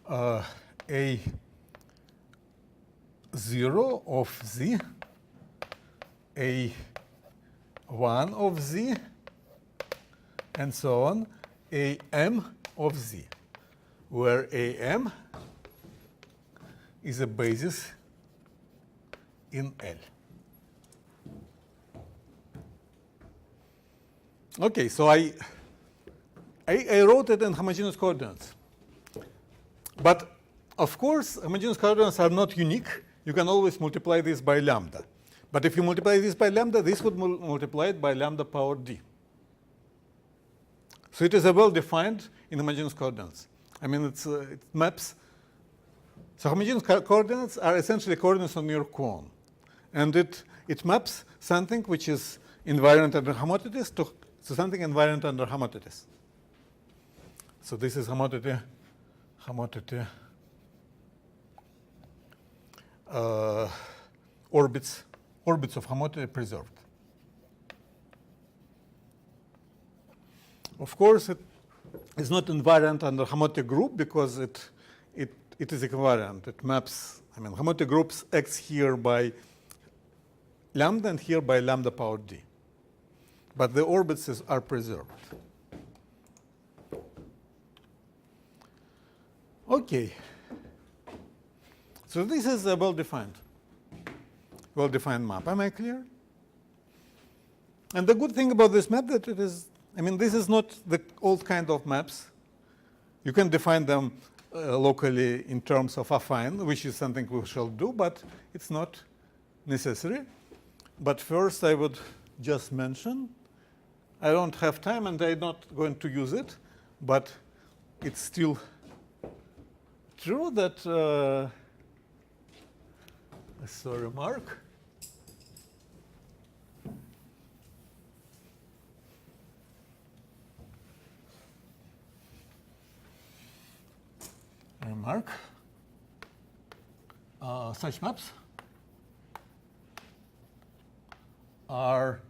A0 of Z, A1 of Z, and so on, AM of Z, where AM is a basis in L. Okay, so I wrote it in homogeneous coordinates. But of course, homogeneous coordinates are not unique. You can always multiply this by lambda. But if you multiply this by lambda, this would multiply it by lambda power d. So it is a well-defined in homogeneous coordinates. I mean, it maps. So homogeneous coordinates are essentially coordinates on your cone. And it maps something which is invariant under homotopy to something invariant under homotopy. So this is homotopy orbits of homotopy preserved. Of course, it is not invariant under homotopy group because it is equivariant. It maps. I mean, homotopy groups acts here by lambda and here by lambda power d. But the orbits are preserved. Okay. So this is a well-defined map. Am I clear? And the good thing about this map that it is, I mean, this is not the old kind of maps. You can define them locally in terms of affine, which is something we shall do, but it's not necessary. But first, I would just mention, I don't have time and I'm not going to use it, but it's still true that I saw a remark. Such maps are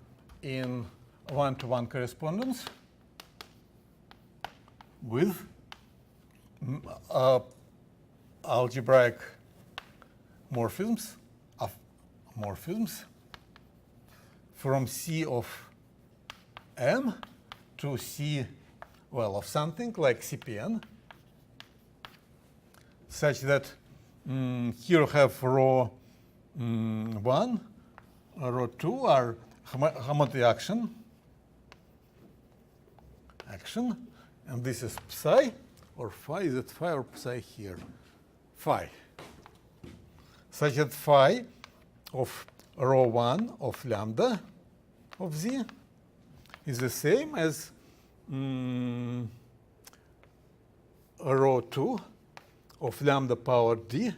in one-to-one correspondence with algebraic morphisms from C of M to C, well, of something like Cpn, such that here have row 1, row 2 are homotopy action, and this is psi or phi. Is it phi or psi here? Phi. Such that phi of row 1 of lambda of z is the same as row 2 of lambda power d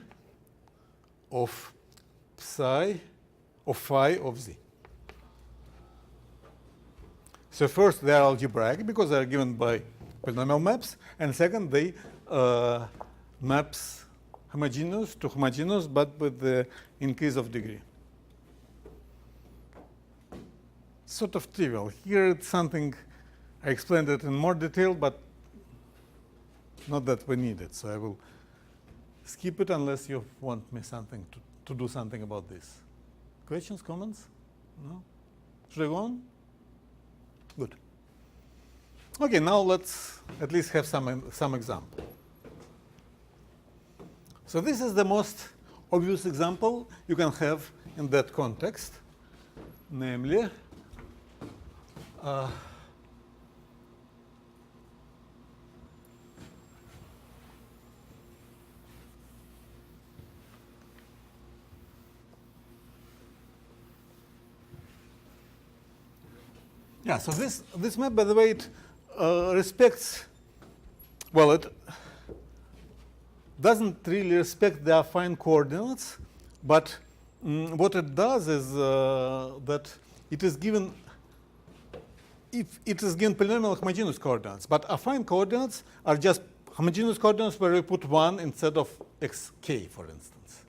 of psi of phi of z. So first, they are algebraic because they are given by polynomial maps, and second, they maps homogeneous to homogeneous, but with the increase of degree. Sort of trivial. Here it's something, I explained it in more detail, but not that we need it. So I will skip it unless you want me something to do something about this. Questions, comments? No? Should I go on? Good. Okay, now let's at least have some example. So this is the most obvious example you can have in that context, namely yeah, so this map, by the way, it respects, well, it doesn't really respect the affine coordinates, but what it does is that it is given, if it is given polynomial homogeneous coordinates, but affine coordinates are just homogeneous coordinates where we put 1 instead of xk, for instance.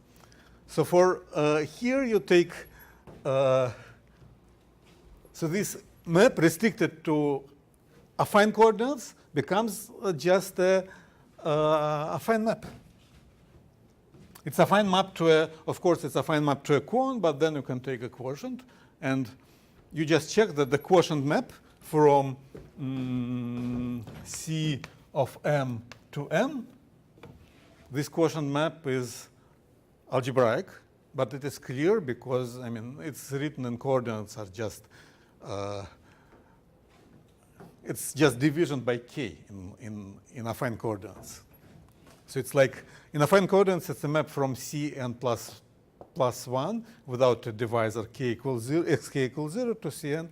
So for here you take, so this map restricted to affine coordinates becomes just a affine map. It's a affine map to a, of course, it's a affine map to a quotient, but then you can take a quotient, and you just check that the quotient map from C of M to M, this quotient map is algebraic, but it is clear because, I mean, it's written in coordinates are just, it's just division by k in affine coordinates. So it's like, in affine coordinates, it's a map from Cn plus 1 without a divisor k equals 0, xk equals 0 to Cn,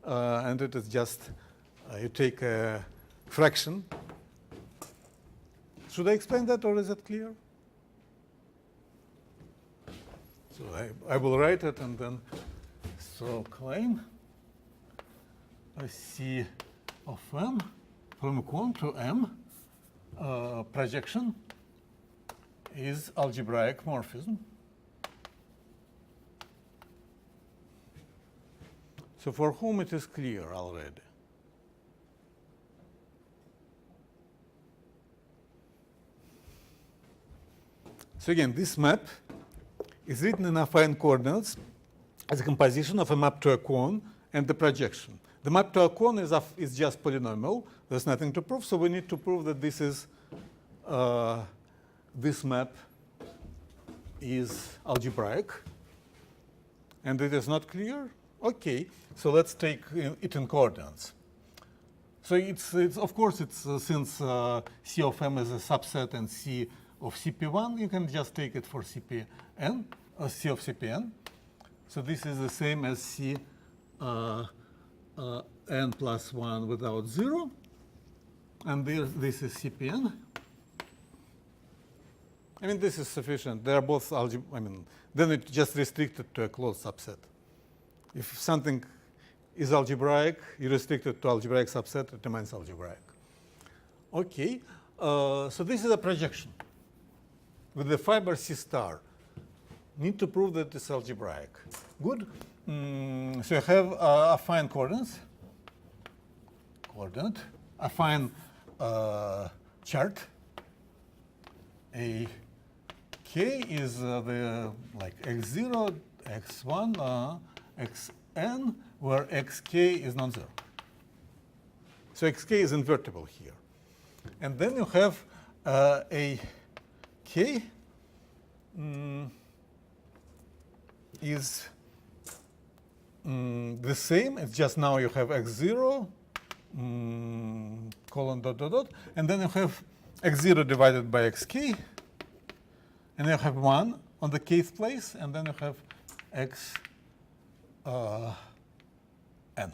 and it is just, you take a fraction. Should I explain that, or is it clear? So I will write it and then so claim C of M from Qn to M projection is algebraic morphism. So for whom it is clear already? So again, this map is written in affine coordinates as a composition of a map to a cone and the projection. The map to a cone is just polynomial. There's nothing to prove, so we need to prove that this is this map is algebraic. And it is not clear? Okay, so let's take it in coordinates. So it's of course, it's since C of M is a subset and C of CP1, you can just take it for CPN, C of CPN. So this is the same as C n plus 1 without 0. And this is CPN. I mean, this is sufficient. They are both then it's just restricted to a closed subset. If something is algebraic, you restrict it to algebraic subset, it remains algebraic. Okay, so this is a projection with the fiber C star. Need to prove that it's algebraic. Good. So you have affine coordinates, affine chart. A k is the like x0, x1, xn, where xk is non-zero. So xk is invertible here. And then you have a k is the same. It's just now you have x0 colon dot dot dot, and then you have x0 divided by xk, and you have 1 on the kth place, and then you have x n.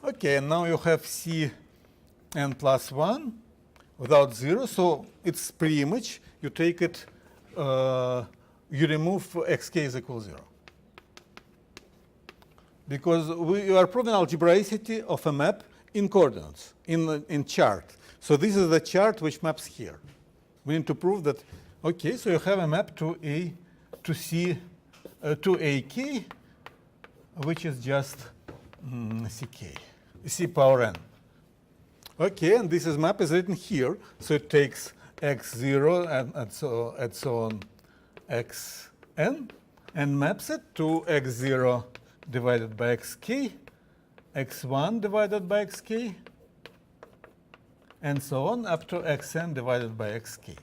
Okay, and now you have C n plus 1 without 0, so it's pre-image. You take it, you remove xk is equal 0. Because you are proving algebraicity of a map in coordinates, in chart. So this is the chart which maps here. We need to prove that, okay, so you have a map to A, to C, to AK, which is just CK, C power n. Okay, and this map is written here, so it takes x0 and so on xn, and maps it to x0 divided by xk, x1 divided by xk, and so on up to xn divided by xk.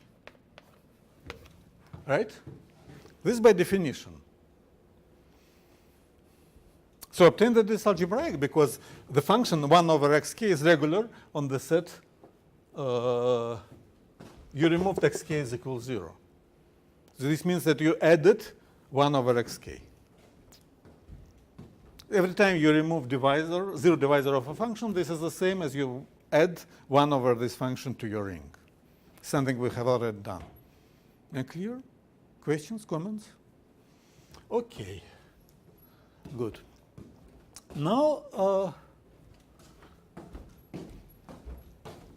Right? This is by definition. So obtain that this is algebraic because the function 1 over xk is regular on the set you removed xk is equal 0. So this means that you added 1 over xk. Every time you remove divisor, zero divisor of a function, this is the same as you add 1 over this function to your ring. Something we have already done. And clear? Questions, comments? Okay. Good. Now,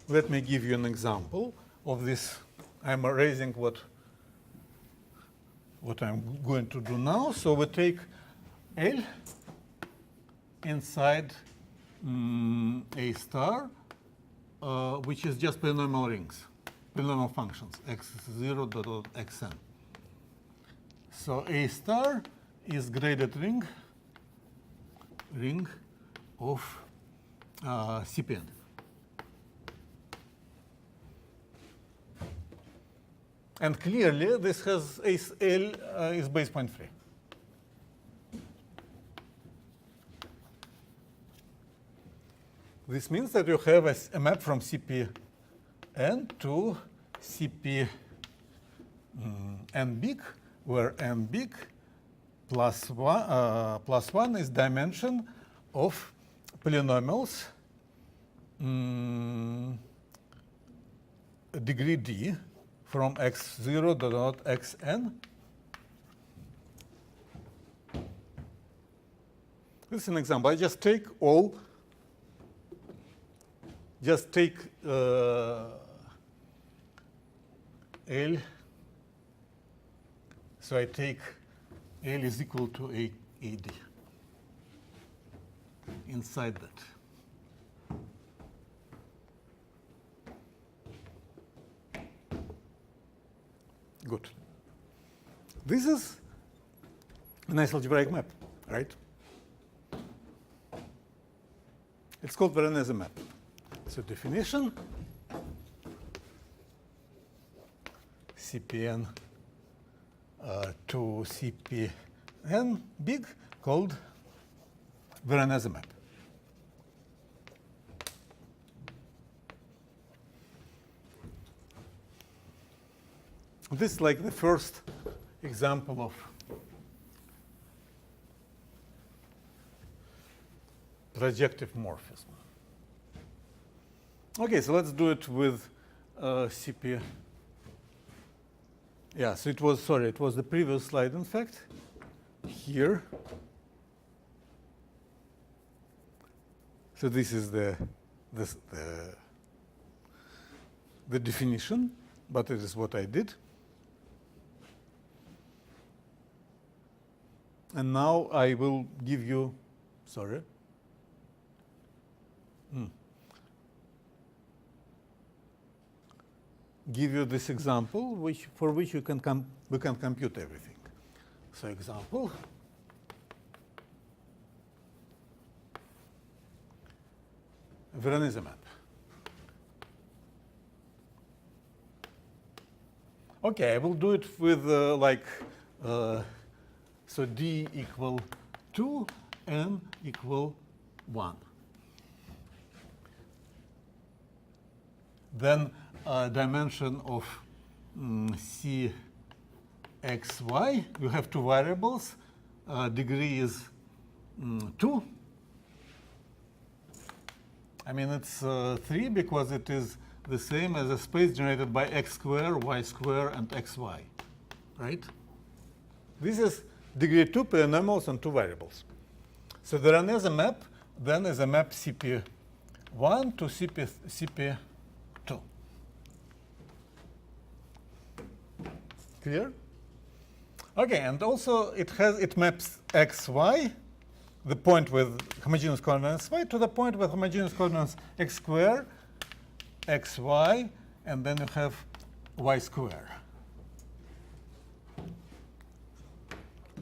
let me give you an example of this. I'm erasing what I'm going to do now. So we take L inside A star, which is just polynomial rings, polynomial functions, x0 dot xn. So A star is graded ring of CPN. And clearly, this has L is base point free. This means that you have a map from CPN to CP n big, where n big plus 1 is dimension of polynomials degree d from x0 dot xn This is an example. I just take all, just take L. So I take L is equal to AD inside that. Good. This is a nice algebraic map, right? It's called Veronese map. So definition, CPN to CPN big, called Veronese map. This is like the first example of projective morphism. Okay, so let's do it with CP. Yeah, so it was, sorry, it was the previous slide, in fact. Here. So this is the definition, but it is what I did. And now I will give you, sorry. Give you this example, for which we can compute everything. So example, Veronese map. Okay, I will do it with so D equal 2, N equal 1. Then dimension of C x, y. You have two variables. Degree is 2. I mean, it's 3 because it is the same as a space generated by x squared, y squared, and xy, right? This is degree 2 polynomials and two variables. So the Veronese map then is a map CP1 to CP2. Clear? Okay, and also it maps xy, the point with homogeneous coordinates y, to the point with homogeneous coordinates x squared, xy, and then you have y squared.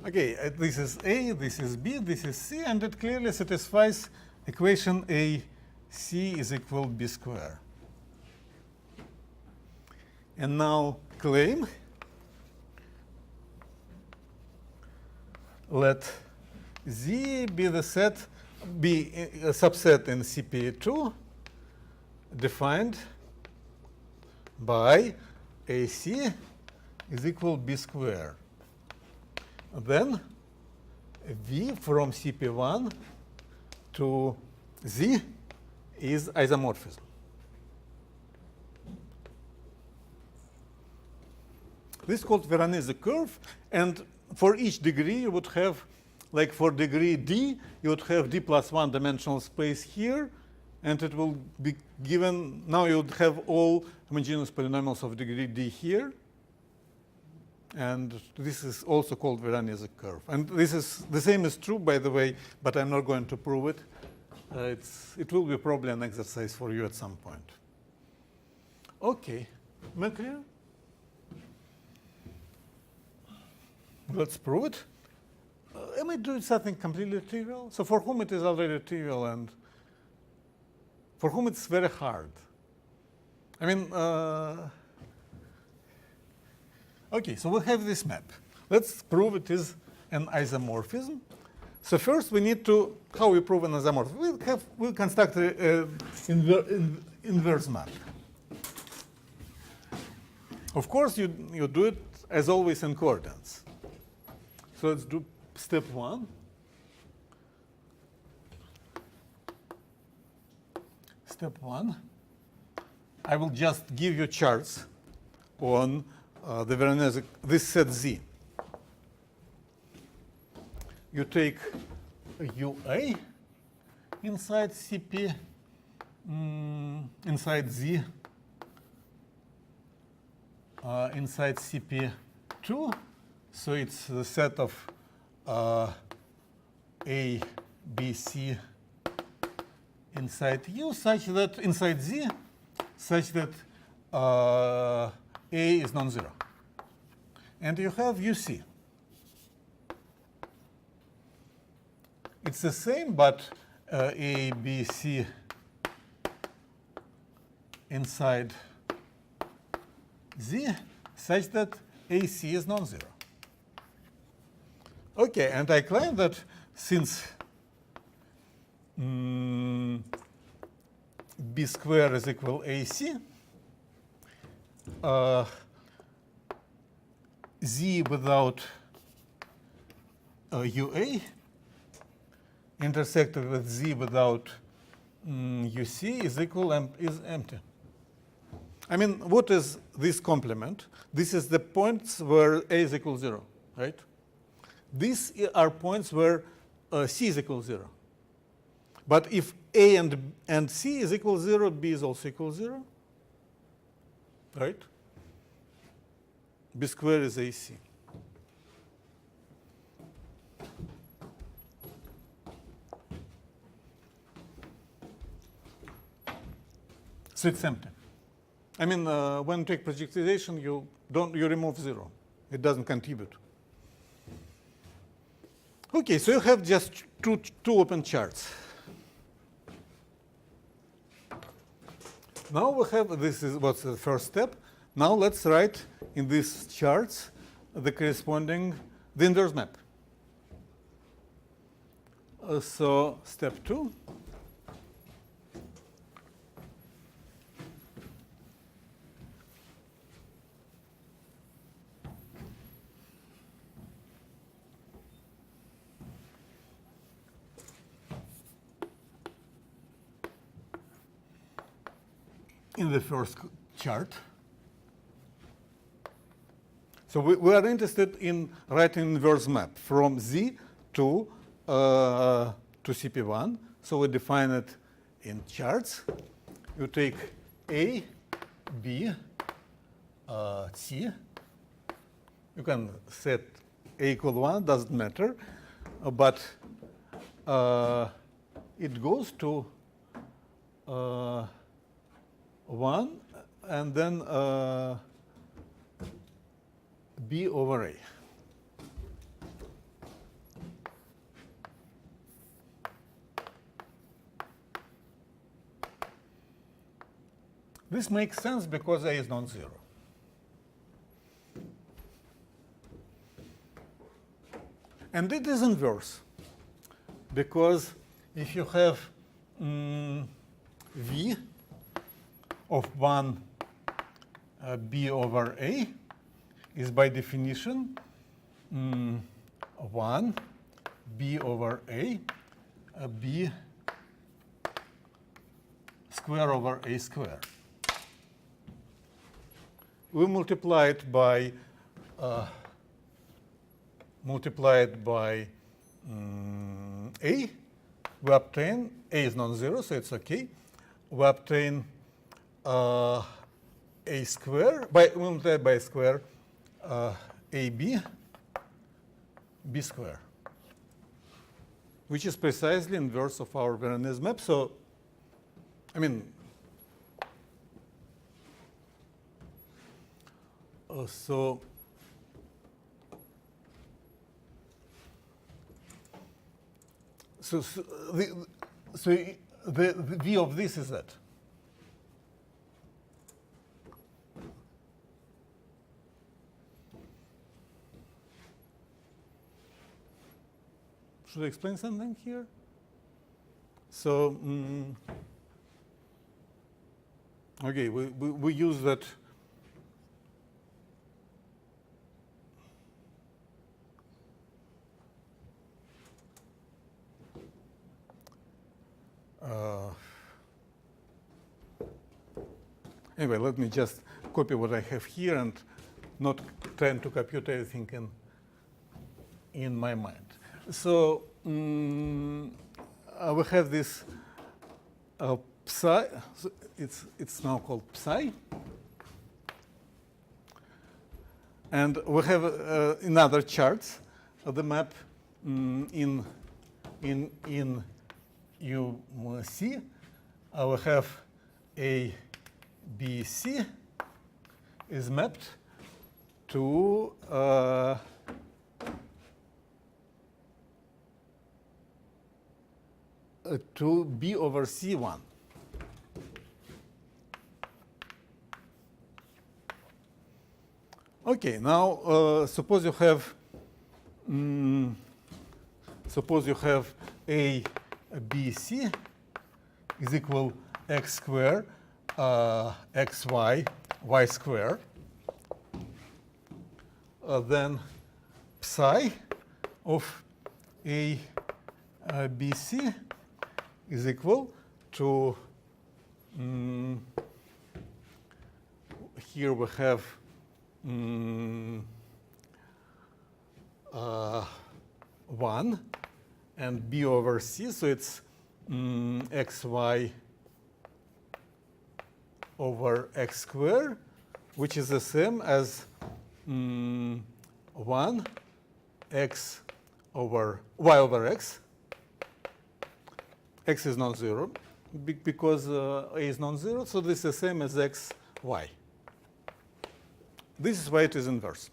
Okay, this is A, this is B, this is C, and it clearly satisfies equation AC is equal B squared. And now claim, let Z be the set, be a subset in CP2 defined by AC is equal B squared. Then V from CP1 to Z is isomorphism. This is called Veronese curve, and for each degree you would have, like for degree D, you would have D plus 1 dimensional space here, and it will be given, now you would have all homogeneous polynomials of degree D here. And this is also called Veronese curve. And this is, the same is true, by the way, but I'm not going to prove it. It will be probably an exercise for you at some point. Okay, am I clear? Let's prove it. Am I doing something completely trivial? So for whom it is already trivial and for whom it's very hard? I mean, okay, so we have this map. Let's prove it is an isomorphism. So first we need to, how we prove an isomorphism? We'll construct an inverse map. Of course, you do it as always in coordinates. So let's do step 1. Step 1. I will just give you charts on the Veronese, this set Z. You take UA inside CP, inside Z, inside CP2. So it's the set of A, B, C inside U, such that inside Z, such that A is non-zero. And you have UC. It's the same, but A, B, C inside Z, such that AC is non-zero. Okay, and I claim that since B square is equal AC, Z without UA intersected with Z without UC is equal is empty. I mean, what is this complement? This is the points where A is equal 0, right? These are points where C is equal 0. But if A and C is equal 0, B is also equal 0, right? B square is AC. So it's empty. I mean, when you take projectization, you remove 0. It doesn't contribute. Okay, so you have just two open charts. Now we have, this is what's the first step. Now let's write in these charts the corresponding, the inverse map. So step 2. In the first chart. So we are interested in writing inverse map from Z to CP1. So we define it in charts. You take A, B, C. You can set A equal 1, doesn't matter. But it goes to 1 and then B over A. This makes sense because A is non-zero. And it is inverse because if you have V of 1 B over A is by definition 1 B over A B square over A square. We multiply it by A. We obtain A is non-zero, so it's okay. We obtain A square we multiply by a square AB B square, which is precisely inverse of our Veronese map. So, I mean, so the V of this is that. Should I explain something here? So, okay, we use that. Anyway, let me just copy what I have here and not trying to compute everything in my mind. So we have this psi. So it's now called psi. And we have in other charts the map in UC. We have A, B, C is mapped to B over C1. Okay, now suppose you have A, B, C is equal x square, xy, y square. Then psi of A, B, C is equal to, here we have 1 and B over C, so it's xy over x squared, which is the same as 1 x over y over x. X is non-zero because A is non-zero, so this is the same as x, y. This is why it is inverse.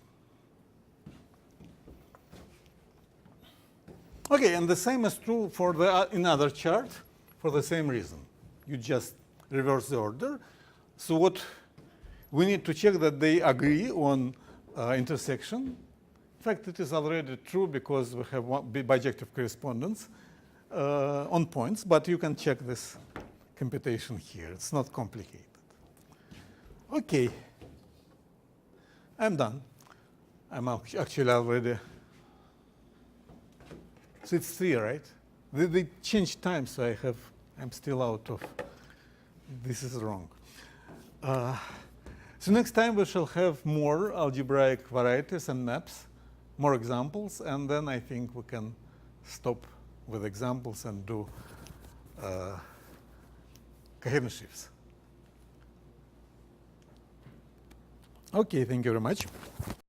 Okay, and the same is true for the another chart for the same reason. You just reverse the order. So what we need to check that they agree on intersection. In fact, it is already true because we have one bijective correspondence on points, but you can check this computation here. It's not complicated. Okay. I'm done. I'm actually already. So it's 3, right? They changed time, so I'm still out of. This is wrong. So next time we shall have more algebraic varieties and maps, more examples, and then I think we can stop with examples and do coherence shifts. Okay, thank you very much.